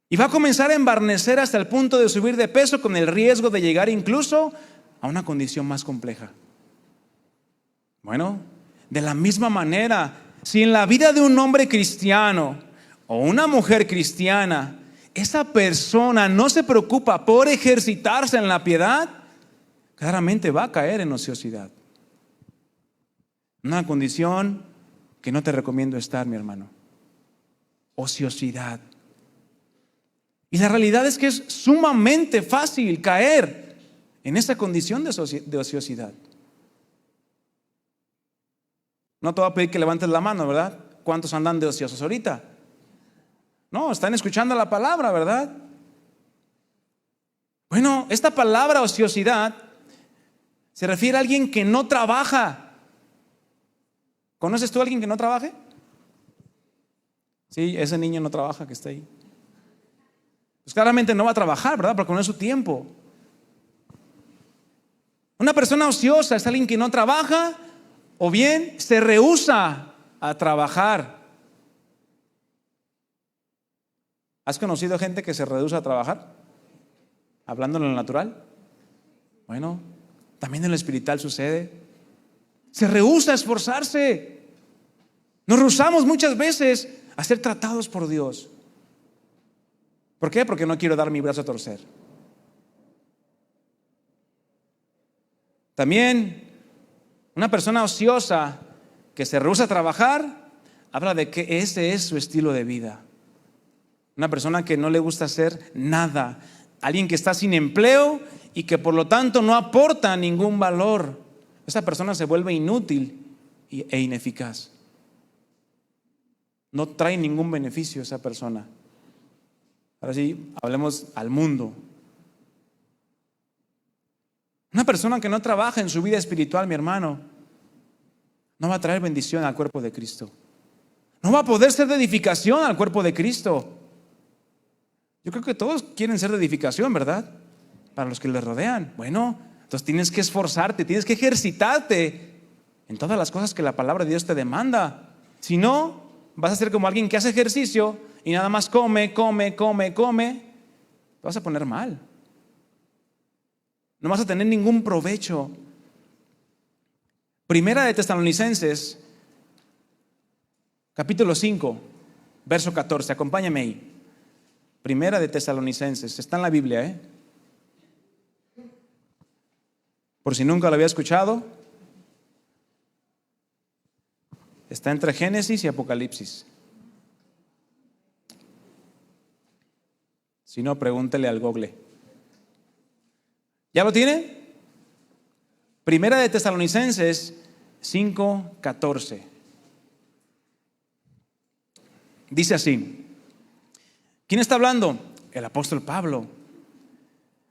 Y va a comenzar a embarnecer hasta el punto de subir de peso con el riesgo de llegar incluso a una condición más compleja. Bueno, de la misma manera, si en la vida de un hombre cristiano o una mujer cristiana, esa persona no se preocupa por ejercitarse en la piedad, claramente va a caer en ociosidad. Una condición que no te recomiendo estar, mi hermano. Ociosidad. Y la realidad es que es sumamente fácil caer en esa condición de ociosidad. No te voy a pedir que levantes la mano, ¿verdad? ¿Cuántos andan de ociosos ahorita? No, están escuchando la palabra, ¿verdad? Bueno, esta palabra ociosidad se refiere a alguien que no trabaja. ¿Conoces tú a alguien que no trabaje? Sí, ese niño no trabaja que está ahí. Pues claramente no va a trabajar, ¿verdad? Porque no es su tiempo. Una persona ociosa es alguien que no trabaja o bien se rehúsa a trabajar. ¿Has conocido gente que se rehúsa a trabajar? Hablando en lo natural. Bueno, también en lo espiritual sucede. Se rehúsa a esforzarse. Nos rehusamos muchas veces a ser tratados por Dios. ¿Por qué? Porque no quiero dar mi brazo a torcer. También una persona ociosa que se rehúsa a trabajar habla de que ese es su estilo de vida. Una persona que no le gusta hacer nada, alguien que está sin empleo y que por lo tanto no aporta ningún valor. Esa persona se vuelve inútil e ineficaz. No trae ningún beneficio esa persona. Ahora sí, hablemos al mundo. Una persona que no trabaja en su vida espiritual, mi hermano, no va a traer bendición al cuerpo de Cristo. No va a poder ser de edificación al cuerpo de Cristo. Yo creo que todos quieren ser de edificación, ¿verdad? Para los que les rodean. Bueno, entonces tienes que esforzarte, tienes que ejercitarte en todas las cosas que la palabra de Dios te demanda. Si no, vas a ser como alguien que hace ejercicio y nada más come. Te vas a poner mal. No vas a tener ningún provecho. Primera de Tesalonicenses, capítulo 5, verso 14. Acompáñame ahí. Primera de Tesalonicenses. Está en la Biblia, por si nunca lo había escuchado. Está entre Génesis y Apocalipsis. Si no, pregúntele al Google. ¿Ya lo tiene? Primera de Tesalonicenses 5:14. Dice así. ¿Quién está hablando? El apóstol Pablo.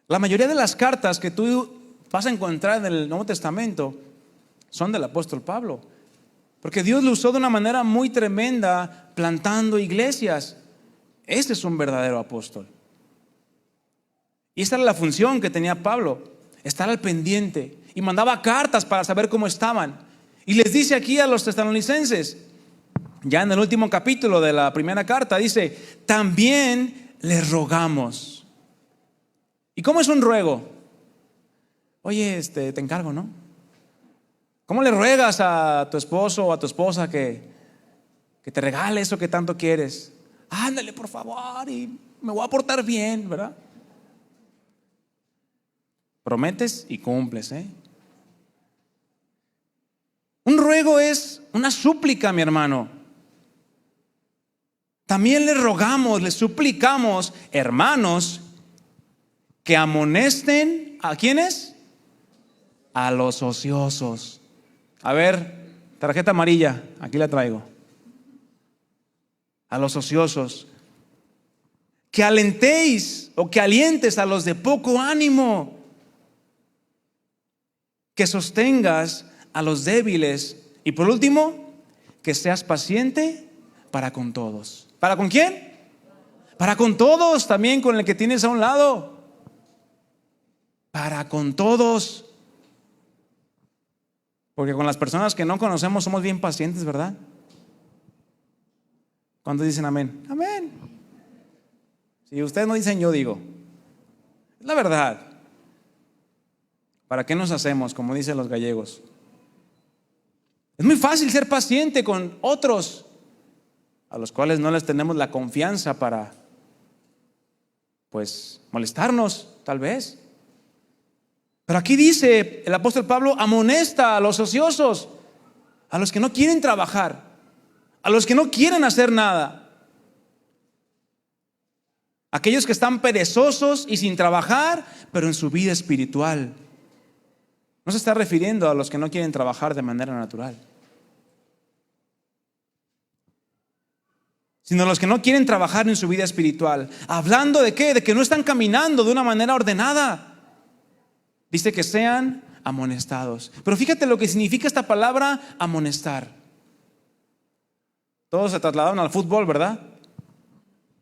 La mayoría de las cartas que tú vas a encontrar en el Nuevo Testamento son del apóstol Pablo. Porque Dios lo usó de una manera muy tremenda plantando iglesias. Este es un verdadero apóstol. Y esta era la función que tenía Pablo, estar al pendiente. Y mandaba cartas para saber cómo estaban. Y les dice aquí a los tesalonicenses, ya en el último capítulo de la primera carta, dice, también les rogamos. ¿Y cómo es un ruego? Oye, te encargo, ¿no? ¿Cómo le ruegas a tu esposo o a tu esposa que te regale eso que tanto quieres? Ándale, por favor, y me voy a portar bien, ¿verdad? Prometes y cumples, Un ruego es una súplica, mi hermano. También le rogamos, le suplicamos, hermanos, que amonesten ¿a quiénes? A los ociosos. A ver, tarjeta amarilla, aquí la traigo. A los ociosos. Que alentéis o que alientes a los de poco ánimo. Que sostengas a los débiles. Y por último, que seas paciente para con todos. ¿Para con quién? Para con todos, también con el que tienes a un lado. Para con todos. Porque con las personas que no conocemos somos bien pacientes, ¿verdad? ¿Cuántos dicen amén? Amén. Si ustedes no dicen, yo digo. Es la verdad. ¿Para qué nos hacemos? Como dicen los gallegos. Es muy fácil ser paciente con otros a los cuales no les tenemos la confianza para, pues, molestarnos, tal vez. Pero aquí dice el apóstol Pablo, amonesta a los ociosos, a los que no quieren trabajar, a los que no quieren hacer nada. Aquellos que están perezosos y sin trabajar, pero en su vida espiritual. No se está refiriendo a los que no quieren trabajar de manera natural, sino a los que no quieren trabajar en su vida espiritual. ¿Hablando de qué? De que no están caminando de una manera ordenada. Dice que sean amonestados. Pero fíjate lo que significa esta palabra amonestar. Todos se trasladaron al fútbol, ¿verdad?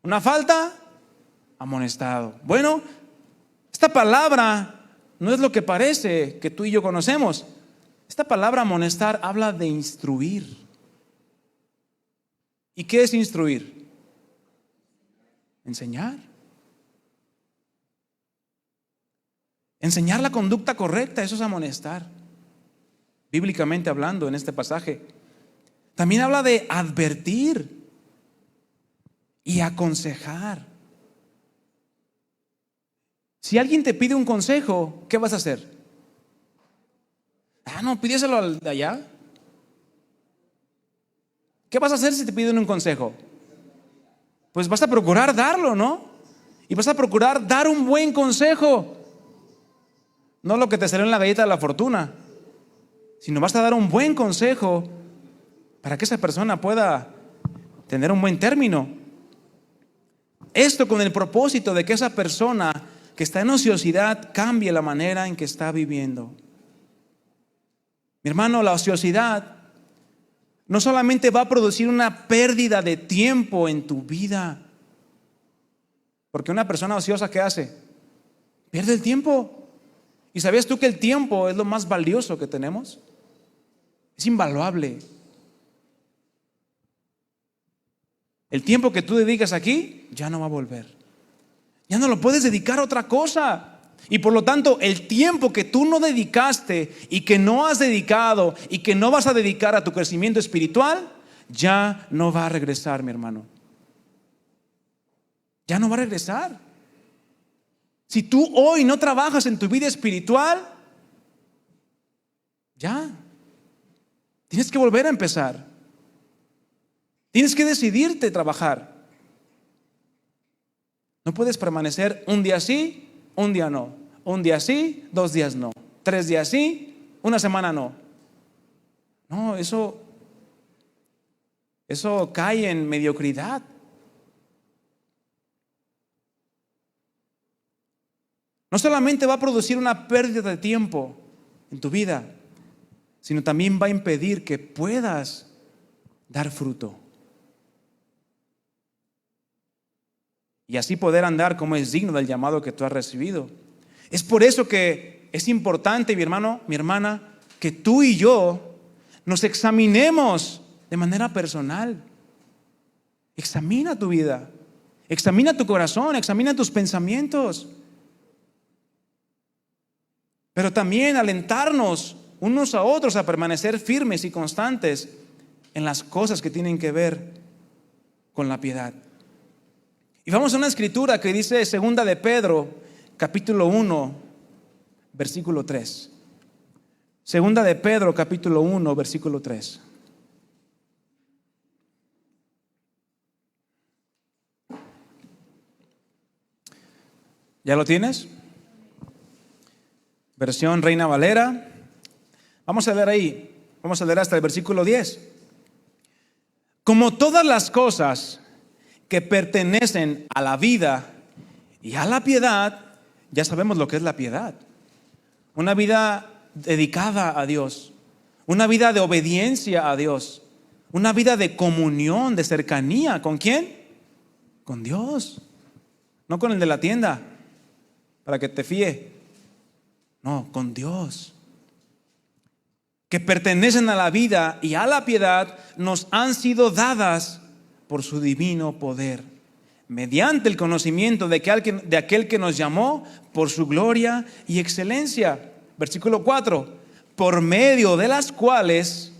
Una falta, amonestado. Bueno, esta palabra no es lo que parece que tú y yo conocemos. Esta palabra amonestar habla de instruir. ¿Y qué es instruir? Enseñar. Enseñar la conducta correcta, eso es amonestar. Bíblicamente hablando en este pasaje. También habla de advertir y aconsejar. Si alguien te pide un consejo, ¿qué vas a hacer? No, pídeselo al de allá. ¿Qué vas a hacer si te piden un consejo? Pues vas a procurar darlo, ¿no? Y vas a procurar dar un buen consejo. No lo que te salió en la galleta de la fortuna, sino vas a dar un buen consejo para que esa persona pueda tener un buen término. Esto con el propósito de que esa persona que está en ociosidad cambie la manera en que está viviendo. Mi hermano, la ociosidad no solamente va a producir una pérdida de tiempo en tu vida, porque una persona ociosa, ¿qué hace? Pierde el tiempo. ¿Y sabías tú que el tiempo es lo más valioso que tenemos? Es invaluable. El tiempo que tú dedicas aquí ya no va a volver. Ya no lo puedes dedicar a otra cosa. Y por lo tanto, el tiempo que tú no dedicaste y que no has dedicado y que no vas a dedicar a tu crecimiento espiritual, ya no va a regresar, mi hermano. Ya no va a regresar. Si tú hoy no trabajas en tu vida espiritual, ya tienes que volver a empezar. Tienes que decidirte trabajar. No puedes permanecer un día sí, un día no. Un día sí, 2 días no. 3 días sí, 1 semana no. No, eso cae en mediocridad. No solamente va a producir una pérdida de tiempo en tu vida, sino también va a impedir que puedas dar fruto. Y así poder andar como es digno del llamado que tú has recibido. Es por eso que es importante, mi hermano, mi hermana, que tú y yo nos examinemos de manera personal. Examina tu vida, examina tu corazón, examina tus pensamientos. Pero también alentarnos unos a otros a permanecer firmes y constantes en las cosas que tienen que ver con la piedad. Y vamos a una escritura que dice 2 de Pedro, capítulo 1, versículo 3. 2 de Pedro, capítulo 1, versículo 3. ¿Ya lo tienes? Versión Reina Valera. Vamos a leer ahí. Vamos a leer hasta el versículo 10. Como todas las cosas que pertenecen a la vida y a la piedad, ya sabemos lo que es la piedad. Una vida dedicada a Dios, una vida de obediencia a Dios, una vida de comunión, de cercanía. ¿Con quién? Con Dios. No con el de la tienda, para que te fíe. No, con Dios. Que pertenecen a la vida y a la piedad, nos han sido dadas por su divino poder, mediante el conocimiento de aquel que nos llamó por su gloria y excelencia. Versículo 4. Por medio de las cuales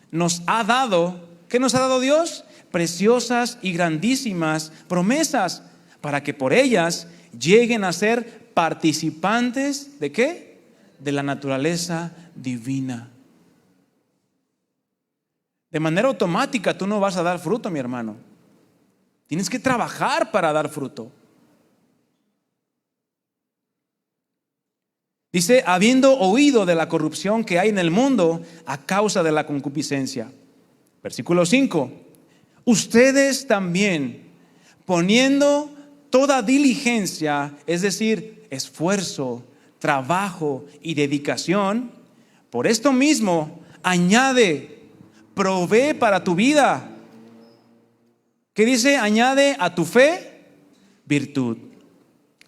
nos ha dado, ¿qué nos ha dado Dios? Preciosas y grandísimas promesas, para que por ellas lleguen a ser participantes ¿de qué? De la naturaleza divina. De manera automática tú no vas a dar fruto, mi hermano. Tienes que trabajar para dar fruto. Dice, habiendo oído de la corrupción que hay en el mundo a causa de la concupiscencia. Versículo 5. Ustedes también, poniendo toda diligencia, es decir, esfuerzo, trabajo y dedicación, por esto mismo añade, provee para tu vida. ¿Qué dice? Añade a tu fe virtud,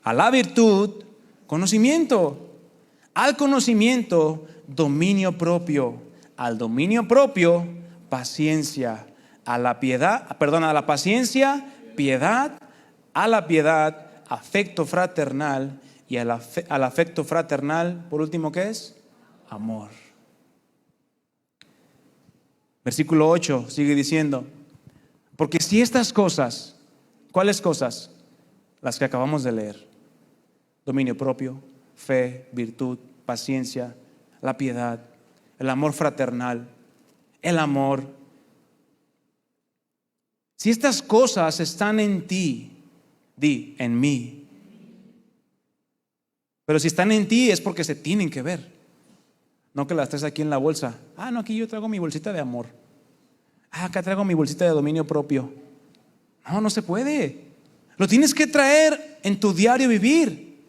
a la virtud conocimiento, al conocimiento dominio propio, al dominio propio paciencia, a la paciencia piedad, a la piedad afecto fraternal, y al afecto fraternal, por último, ¿qué es? Amor. Versículo 8 sigue diciendo, porque si estas cosas, ¿cuáles cosas? Las que acabamos de leer: dominio propio, fe, virtud, paciencia, la piedad, el amor fraternal, el amor. Si estas cosas están en ti, di, en mí. Pero si están en ti es porque se tienen que ver. No que las traes aquí en la bolsa. No, aquí yo traigo mi bolsita de amor. Acá traigo mi bolsita de dominio propio. No se puede. Lo tienes que traer en tu diario vivir.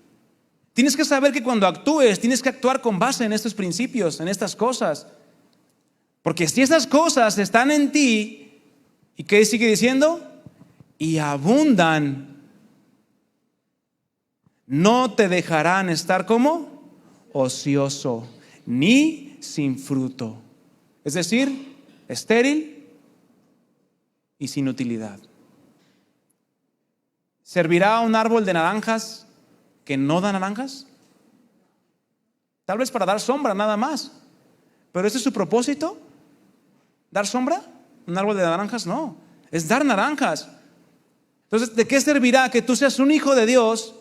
Tienes que saber que cuando actúes, tienes que actuar con base en estos principios, en estas cosas. Porque si estas cosas están en ti, ¿y qué sigue diciendo? Y abundan, no te dejarán estar como ocioso, ni sin fruto. Es decir, estéril y sin utilidad. ¿Servirá un árbol de naranjas que no da naranjas? Tal vez para dar sombra nada más. ¿Pero ese es su propósito? ¿Dar sombra? ¿Un árbol de naranjas? No, es dar naranjas. Entonces, ¿de qué servirá que tú seas un hijo de Dios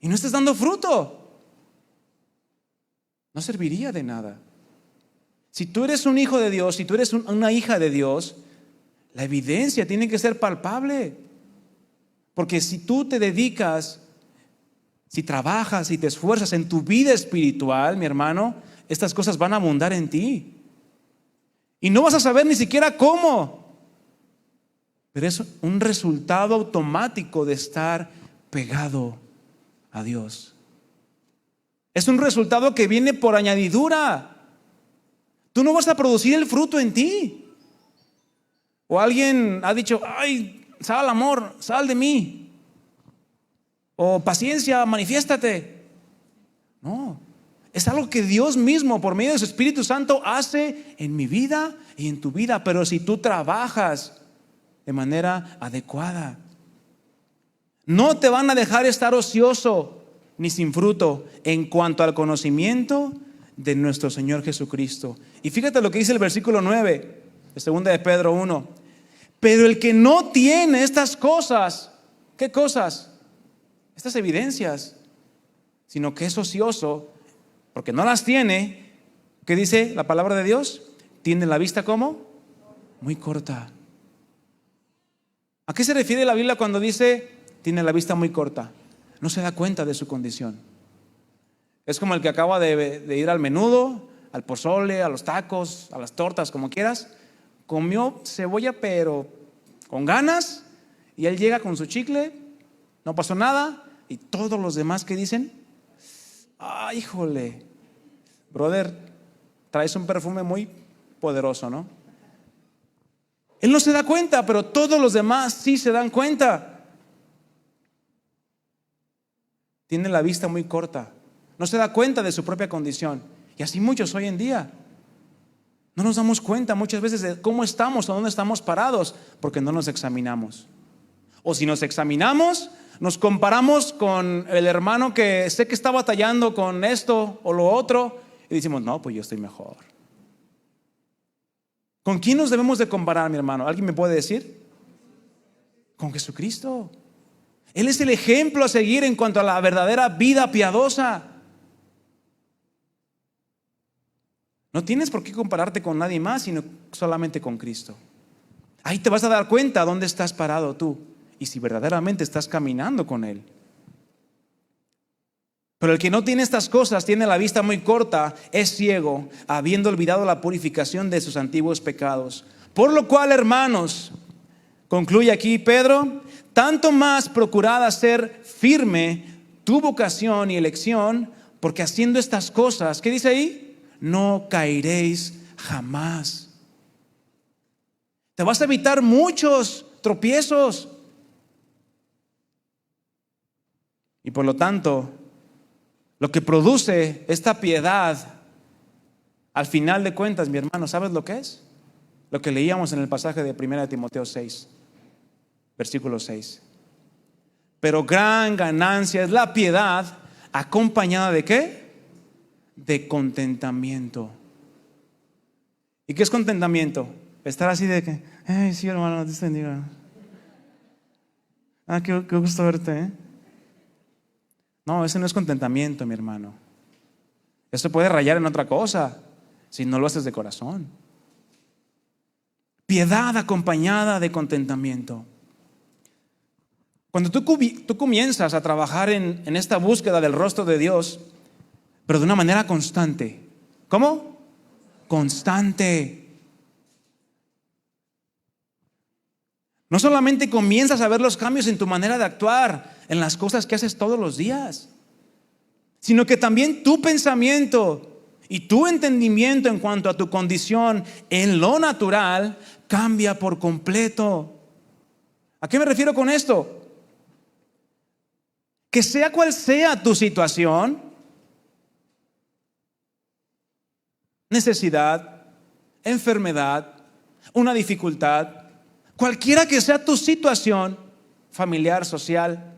y no estés dando fruto? No serviría de nada. Si tú eres un hijo de Dios, si tú eres una hija de Dios, la evidencia tiene que ser palpable. Porque si tú te dedicas, si trabajas, si te esfuerzas en tu vida espiritual, mi hermano, estas cosas van a abundar en ti. Y no vas a saber ni siquiera cómo. Pero es un resultado automático de estar pegado a Dios. Es un resultado que viene por añadidura. Tú no vas a producir el fruto en ti. O alguien ha dicho, sal amor, sal de mí. O paciencia, manifiéstate. No, es algo que Dios mismo por medio de su Espíritu Santo hace en mi vida y en tu vida. Pero si tú trabajas de manera adecuada, no te van a dejar estar ocioso ni sin fruto en cuanto al conocimiento de nuestro Señor Jesucristo. Y fíjate lo que dice el versículo 9 de 2 de Pedro 1. Pero el que no tiene estas cosas, ¿qué cosas? Estas evidencias, sino que es ocioso porque no las tiene. ¿Qué dice la palabra de Dios? Tiene la vista ¿cómo? Muy corta. ¿A qué se refiere la Biblia cuando dice tiene la vista muy corta? No se da cuenta de su condición. Es como el que acaba de ir al menudo, al pozole, a los tacos, a las tortas, como quieras. Comió cebolla pero con ganas, y él llega con su chicle, no pasó nada, y todos los demás que dicen, híjole, brother, traes un perfume muy poderoso, ¿no? Él no se da cuenta, pero todos los demás sí se dan cuenta. Tiene la vista muy corta, no se da cuenta de su propia condición. Y así muchos hoy en día. No nos damos cuenta muchas veces de cómo estamos o dónde estamos parados, porque no nos examinamos. O si nos examinamos, nos comparamos con el hermano que sé que está batallando con esto o lo otro, y decimos, no, pues yo estoy mejor. ¿Con quién nos debemos de comparar, mi hermano? ¿Alguien me puede decir? Con Jesucristo. Él es el ejemplo a seguir en cuanto a la verdadera vida piadosa. No tienes por qué compararte con nadie más, sino solamente con Cristo. Ahí te vas a dar cuenta dónde estás parado tú y si verdaderamente estás caminando con Él. Pero el que no tiene estas cosas tiene la vista muy corta, es ciego, habiendo olvidado la purificación de sus antiguos pecados. Por lo cual, hermanos, concluye aquí Pedro, tanto más procurad hacer firme tu vocación y elección, porque haciendo estas cosas, ¿qué dice ahí? No caeréis jamás. Te vas a evitar muchos tropiezos. Y por lo tanto, lo que produce esta piedad, al final de cuentas, mi hermano, ¿sabes lo que es? Lo que leíamos en el pasaje de 1 Timoteo 6, versículo 6. Pero gran ganancia es la piedad, acompañada ¿de qué? De contentamiento. ¿Y qué es contentamiento? Estar así de que, ay, sí, hermano, Dios te bendiga. Qué gusto verte, ¿eh? No, ese no es contentamiento, mi hermano. Eso puede rayar en otra cosa si no lo haces de corazón. Piedad acompañada de contentamiento. Cuando tú comienzas a trabajar en esta búsqueda del rostro de Dios, pero de una manera constante. ¿Cómo? Constante. No solamente comienzas a ver los cambios en tu manera de actuar, en las cosas que haces todos los días, sino que también tu pensamiento y tu entendimiento en cuanto a tu condición en lo natural cambia por completo. ¿A qué me refiero con esto? Que sea cual sea tu situación, necesidad, enfermedad, una dificultad, cualquiera que sea tu situación familiar, social,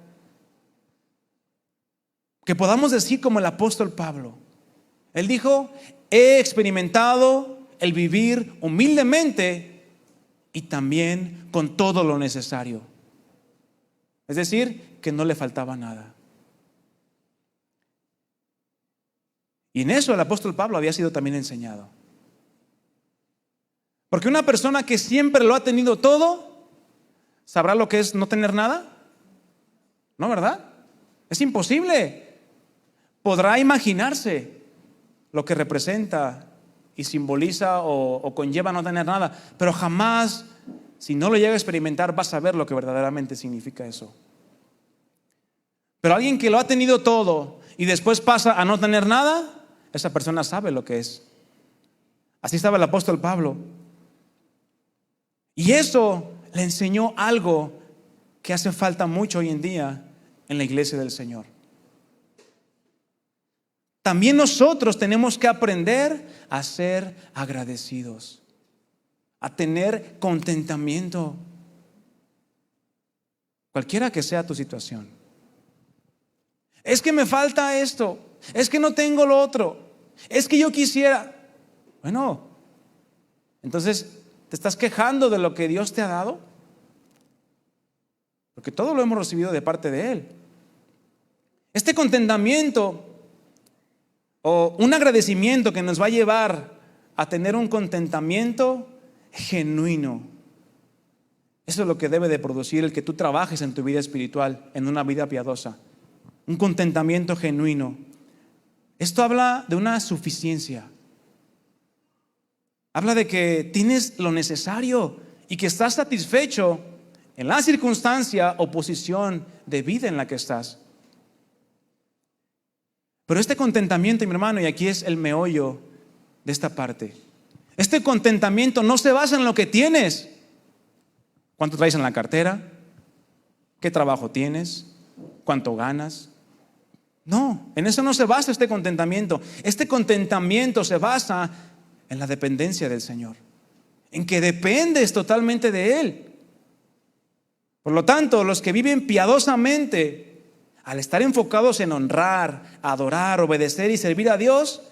que podamos decir como el apóstol Pablo. Él dijo, he experimentado el vivir humildemente y también con todo lo necesario. Es decir, que no le faltaba nada. Y en eso el apóstol Pablo había sido también enseñado. Porque una persona que siempre lo ha tenido todo, ¿sabrá lo que es no tener nada? ¿No, verdad? Es imposible. Podrá imaginarse lo que representa y simboliza o conlleva no tener nada, pero jamás, si no lo llega a experimentar, va a saber lo que verdaderamente significa eso. Pero alguien que lo ha tenido todo y después pasa a no tener nada, esa persona sabe lo que es. Así estaba el apóstol Pablo. Y eso le enseñó algo que hace falta mucho hoy en día en la iglesia del Señor. También nosotros tenemos que aprender a ser agradecidos, a tener contentamiento, cualquiera que sea tu situación. Es que me falta esto, es que no tengo lo otro, es que yo quisiera. Bueno, entonces, ¿te estás quejando de lo que Dios te ha dado? Porque todo lo hemos recibido de parte de Él. Este contentamiento o un agradecimiento que nos va a llevar a tener un contentamiento genuino. Eso es lo que debe de producir el que tú trabajes en tu vida espiritual, en una vida piadosa. Un contentamiento genuino. Esto habla de una suficiencia. Habla de que tienes lo necesario y que estás satisfecho en la circunstancia o posición de vida en la que estás. Pero este contentamiento, mi hermano, y aquí es el meollo de esta parte. Este contentamiento no se basa en lo que tienes. ¿Cuánto traes en la cartera? ¿Qué trabajo tienes? ¿Cuánto ganas? No, en eso no se basa este contentamiento. Este contentamiento se basa en la dependencia del Señor, en que dependes totalmente de Él. Por lo tanto, los que viven piadosamente, al estar enfocados en honrar, adorar, obedecer y servir a Dios,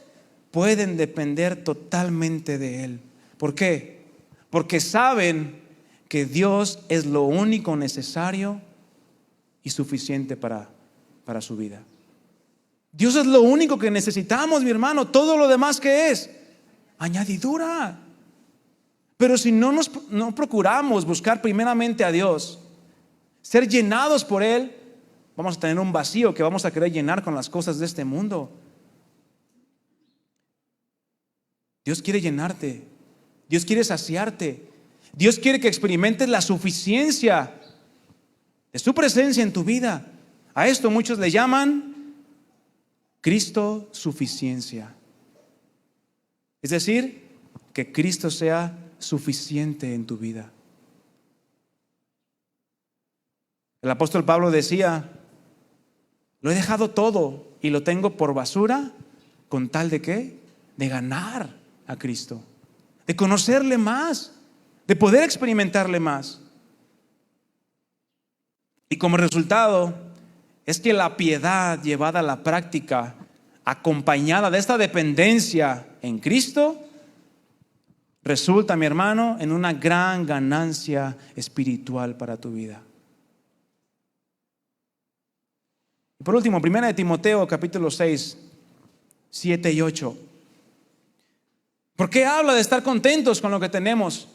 pueden depender totalmente de Él. ¿Por qué? Porque saben que Dios es lo único necesario y suficiente para su vida. Dios es lo único que necesitamos, mi hermano. Todo lo demás, ¿qué es? Añadidura. Pero si no procuramos buscar primeramente a Dios, ser llenados por Él, vamos a tener un vacío que vamos a querer llenar con las cosas de este mundo. Dios quiere llenarte. Dios quiere saciarte. Dios quiere que experimentes la suficiencia de su presencia en tu vida. A esto muchos le llaman Cristo suficiencia. Es decir, que Cristo sea suficiente en tu vida. El apóstol Pablo decía: lo he dejado todo y lo tengo por basura con tal de ¿qué? De ganar a Cristo, de conocerle más, de poder experimentarle más. Y como resultado es que la piedad llevada a la práctica, acompañada de esta dependencia en Cristo, resulta, mi hermano, en una gran ganancia espiritual para tu vida. Y por último, 1 Timoteo capítulo 6, 7 y 8. ¿Por qué habla de estar contentos con lo que tenemos?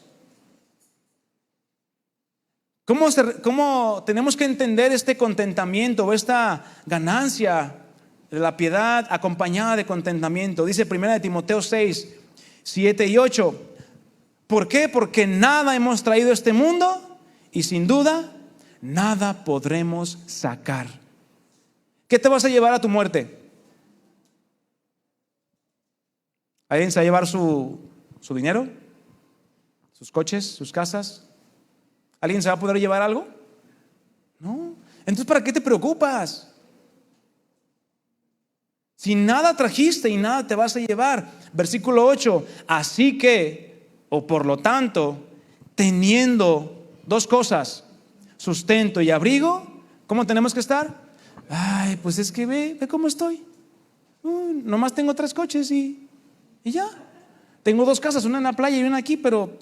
¿Cómo tenemos que entender este contentamiento o esta ganancia de la piedad acompañada de contentamiento? Dice 1 Timoteo 6, 7 y 8. ¿Por qué? Porque nada hemos traído a este mundo y sin duda nada podremos sacar. ¿Qué te vas a llevar a tu muerte? ¿Alguien se va a llevar su dinero? ¿Sus coches? ¿Sus casas? ¿Alguien se va a poder llevar algo? No. Entonces, ¿para qué te preocupas? Si nada trajiste y nada te vas a llevar. Versículo 8. Así que, o por lo tanto, teniendo dos cosas, sustento y abrigo, ¿cómo tenemos que estar? Ay, pues es que ve cómo estoy. Nomás tengo 3 coches y ya. Tengo 2 casas, una en la playa y una aquí, pero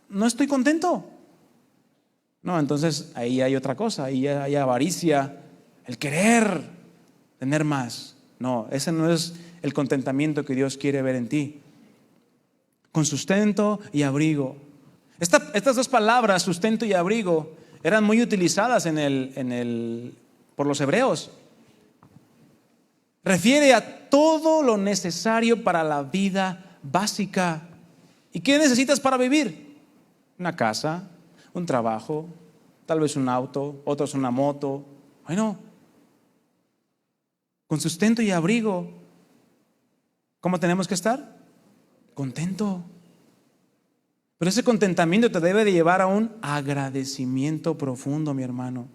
no estoy contento. No, entonces ahí hay otra cosa, ahí hay avaricia, el querer tener más. No, ese no es el contentamiento que Dios quiere ver en ti. Con sustento y abrigo. Estas dos palabras, sustento y abrigo, eran muy utilizadas por los hebreos. Refiere a todo lo necesario para la vida básica. ¿Y qué necesitas para vivir? Una casa, un trabajo, tal vez un auto, otros una moto. Bueno, con sustento y abrigo, ¿cómo tenemos que estar? Contento. Pero ese contentamiento te debe de llevar a un agradecimiento profundo, mi hermano.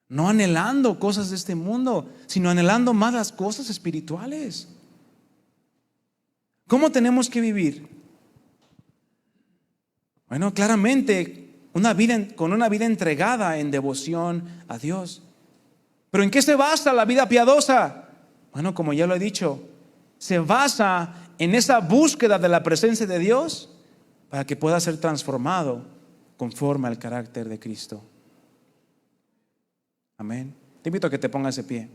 No anhelando cosas de este mundo, sino anhelando más las cosas espirituales. ¿Cómo tenemos que vivir? Bueno, claramente con una vida entregada en devoción a Dios. ¿Pero en qué se basa la vida piadosa? Bueno, como ya lo he dicho, se basa en esa búsqueda de la presencia de Dios para que pueda ser transformado conforme al carácter de Cristo. Amén. Te invito a que te pongas de pie.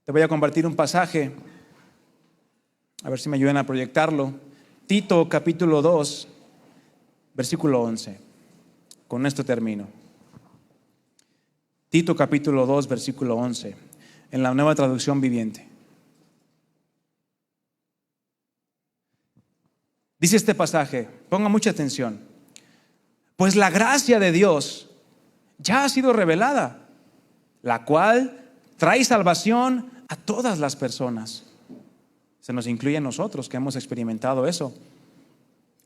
Te voy a compartir un pasaje, a ver si me ayudan a proyectarlo. Tito capítulo 2, versículo 11. Con esto termino. Tito capítulo 2, versículo 11, en la Nueva Traducción Viviente. Dice este pasaje, ponga mucha atención. Pues la gracia de Dios ya ha sido revelada, la cual trae salvación a todas las personas. Se nos incluye a nosotros que hemos experimentado eso.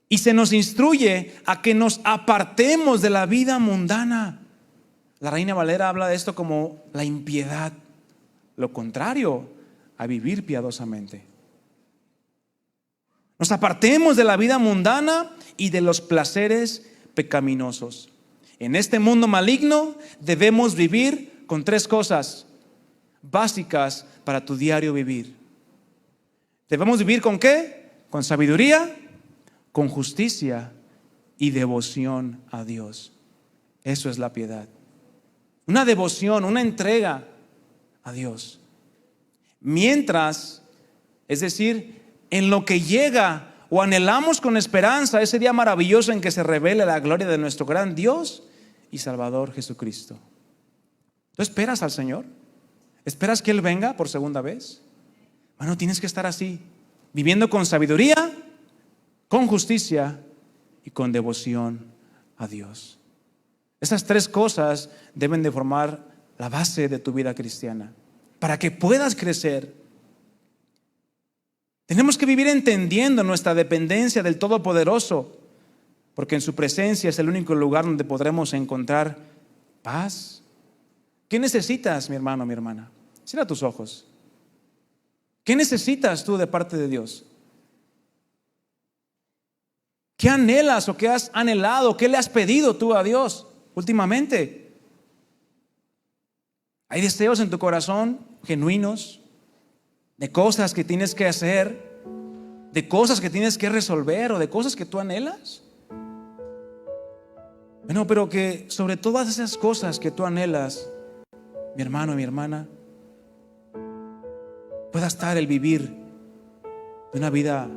Y se nos instruye a que nos apartemos de la vida mundana. La Reina Valera habla de esto como la impiedad, lo contrario a vivir piadosamente. Nos apartemos de la vida mundana y de los placeres pecaminosos. En este mundo maligno debemos vivir con 3 cosas básicas para tu diario vivir. Debemos vivir ¿con qué? Con sabiduría, con justicia y devoción a Dios. Eso es la piedad. Una devoción, una entrega a Dios. Mientras Es decir, en lo que llega o anhelamos con esperanza ese día maravilloso en que se revele la gloria de nuestro gran Dios y Salvador Jesucristo. ¿Tú esperas al Señor? ¿Esperas que Él venga por segunda vez? Bueno, tienes que estar así, viviendo con sabiduría, con justicia y con devoción a Dios. Esas tres cosas deben de formar la base de tu vida cristiana para que puedas crecer. Tenemos que vivir entendiendo nuestra dependencia del Todopoderoso, porque en su presencia es el único lugar donde podremos encontrar paz. ¿Qué necesitas, mi hermano, mi hermana? Cierra tus ojos. ¿Qué necesitas tú de parte de Dios? ¿Qué anhelas o qué has anhelado? ¿Qué le has pedido tú a Dios últimamente? ¿Hay deseos en tu corazón genuinos de cosas que tienes que hacer, de cosas que tienes que resolver o de cosas que tú anhelas? Bueno, pero que sobre todas esas cosas que tú anhelas, mi hermano, mi hermana, pueda estar el vivir de una vida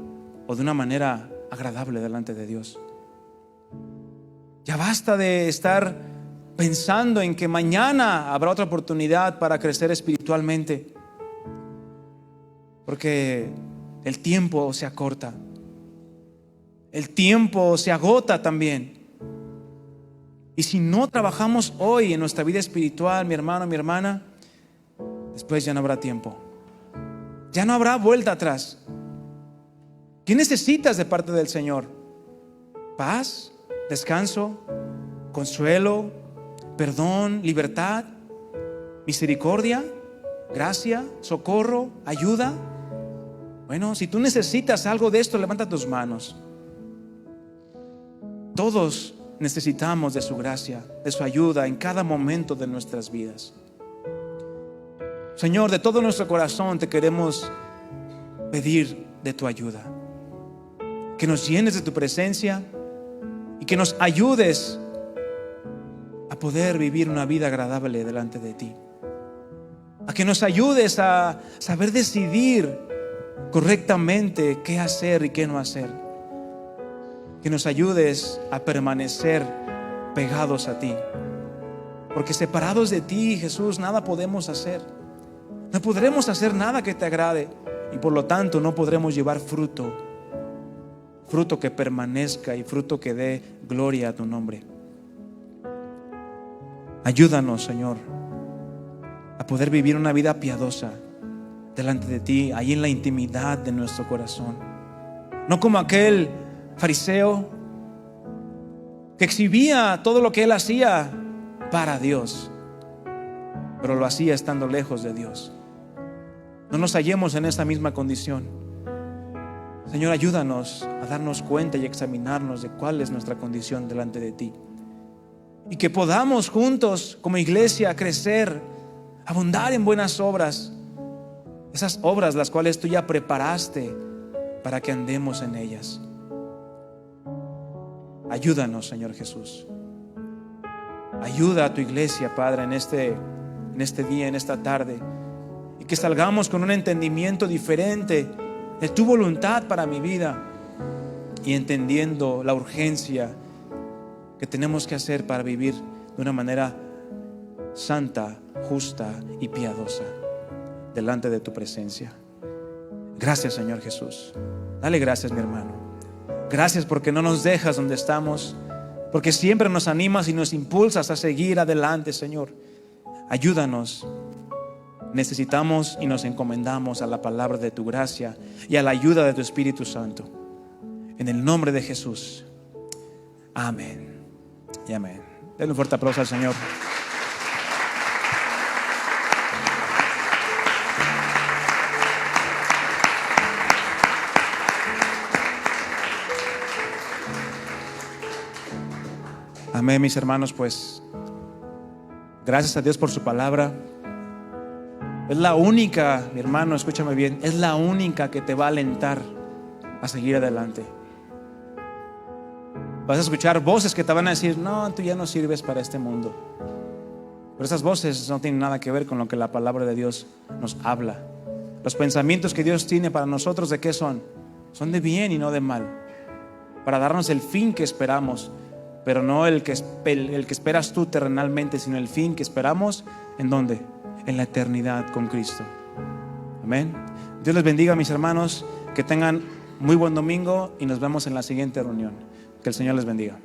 o de una manera agradable delante de Dios. Ya basta de estar pensando en que mañana habrá otra oportunidad para crecer espiritualmente, porque el tiempo se acorta, el tiempo se agota también. Y si no trabajamos hoy en nuestra vida espiritual, mi hermano, mi hermana, después ya no habrá tiempo, ya no habrá vuelta atrás. ¿Qué necesitas de parte del Señor? Paz, descanso, consuelo, perdón, libertad, misericordia, gracia, socorro, ayuda. Bueno, si tú necesitas algo de esto, levanta tus manos. Todos necesitamos de su gracia, de su ayuda en cada momento de nuestras vidas. Señor, de todo nuestro corazón te queremos pedir de tu ayuda, que nos llenes de tu presencia y que nos ayudes a poder vivir una vida agradable delante de ti, a que nos ayudes a saber decidir correctamente qué hacer y qué no hacer, que nos ayudes a permanecer pegados a ti, porque separados de ti, Jesús, nada podemos hacer. No podremos hacer nada que te agrade y por lo tanto no podremos llevar fruto que permanezca y fruto que dé gloria a tu nombre. Ayúdanos, Señor, a poder vivir una vida piadosa delante de ti, ahí en la intimidad de nuestro corazón. No como aquel fariseo que exhibía todo lo que él hacía para Dios, pero lo hacía estando lejos de Dios. No nos hallemos en esta misma condición. Señor, ayúdanos a darnos cuenta y examinarnos de cuál es nuestra condición delante de ti, y que podamos juntos como iglesia crecer, abundar en buenas obras, esas obras las cuales tú ya preparaste para que andemos en ellas. Ayúdanos, Señor Jesús. Ayuda a tu iglesia, Padre, en este día, en esta tarde, y que salgamos con un entendimiento diferente de tu voluntad para mi vida y entendiendo la urgencia que tenemos que hacer para vivir de una manera santa, justa y piadosa delante de tu presencia. Gracias, Señor Jesús. Dale gracias, mi hermano. Gracias porque no nos dejas donde estamos, porque siempre nos animas y nos impulsas a seguir adelante, Señor. Ayúdanos. Necesitamos y nos encomendamos a la palabra de tu gracia y a la ayuda de tu Espíritu Santo. En el nombre de Jesús. Amén y amén. Denle un fuerte aplauso al Señor. Amén, mis hermanos, pues gracias a Dios por su palabra. Es la única, mi hermano, escúchame bien, es la única que te va a alentar a seguir adelante. Vas a escuchar voces que te van a decir: no, tú ya no sirves para este mundo. Pero esas voces no tienen nada que ver con lo que la palabra de Dios nos habla. Los pensamientos que Dios tiene para nosotros, ¿de qué son? Son de bien y no de mal, para darnos el fin que esperamos, pero no el que esperas tú terrenalmente, sino el fin que esperamos, ¿en dónde? En la eternidad con Cristo. Amén. Dios les bendiga, mis hermanos, que tengan muy buen domingo y nos vemos en la siguiente reunión. Que el Señor les bendiga.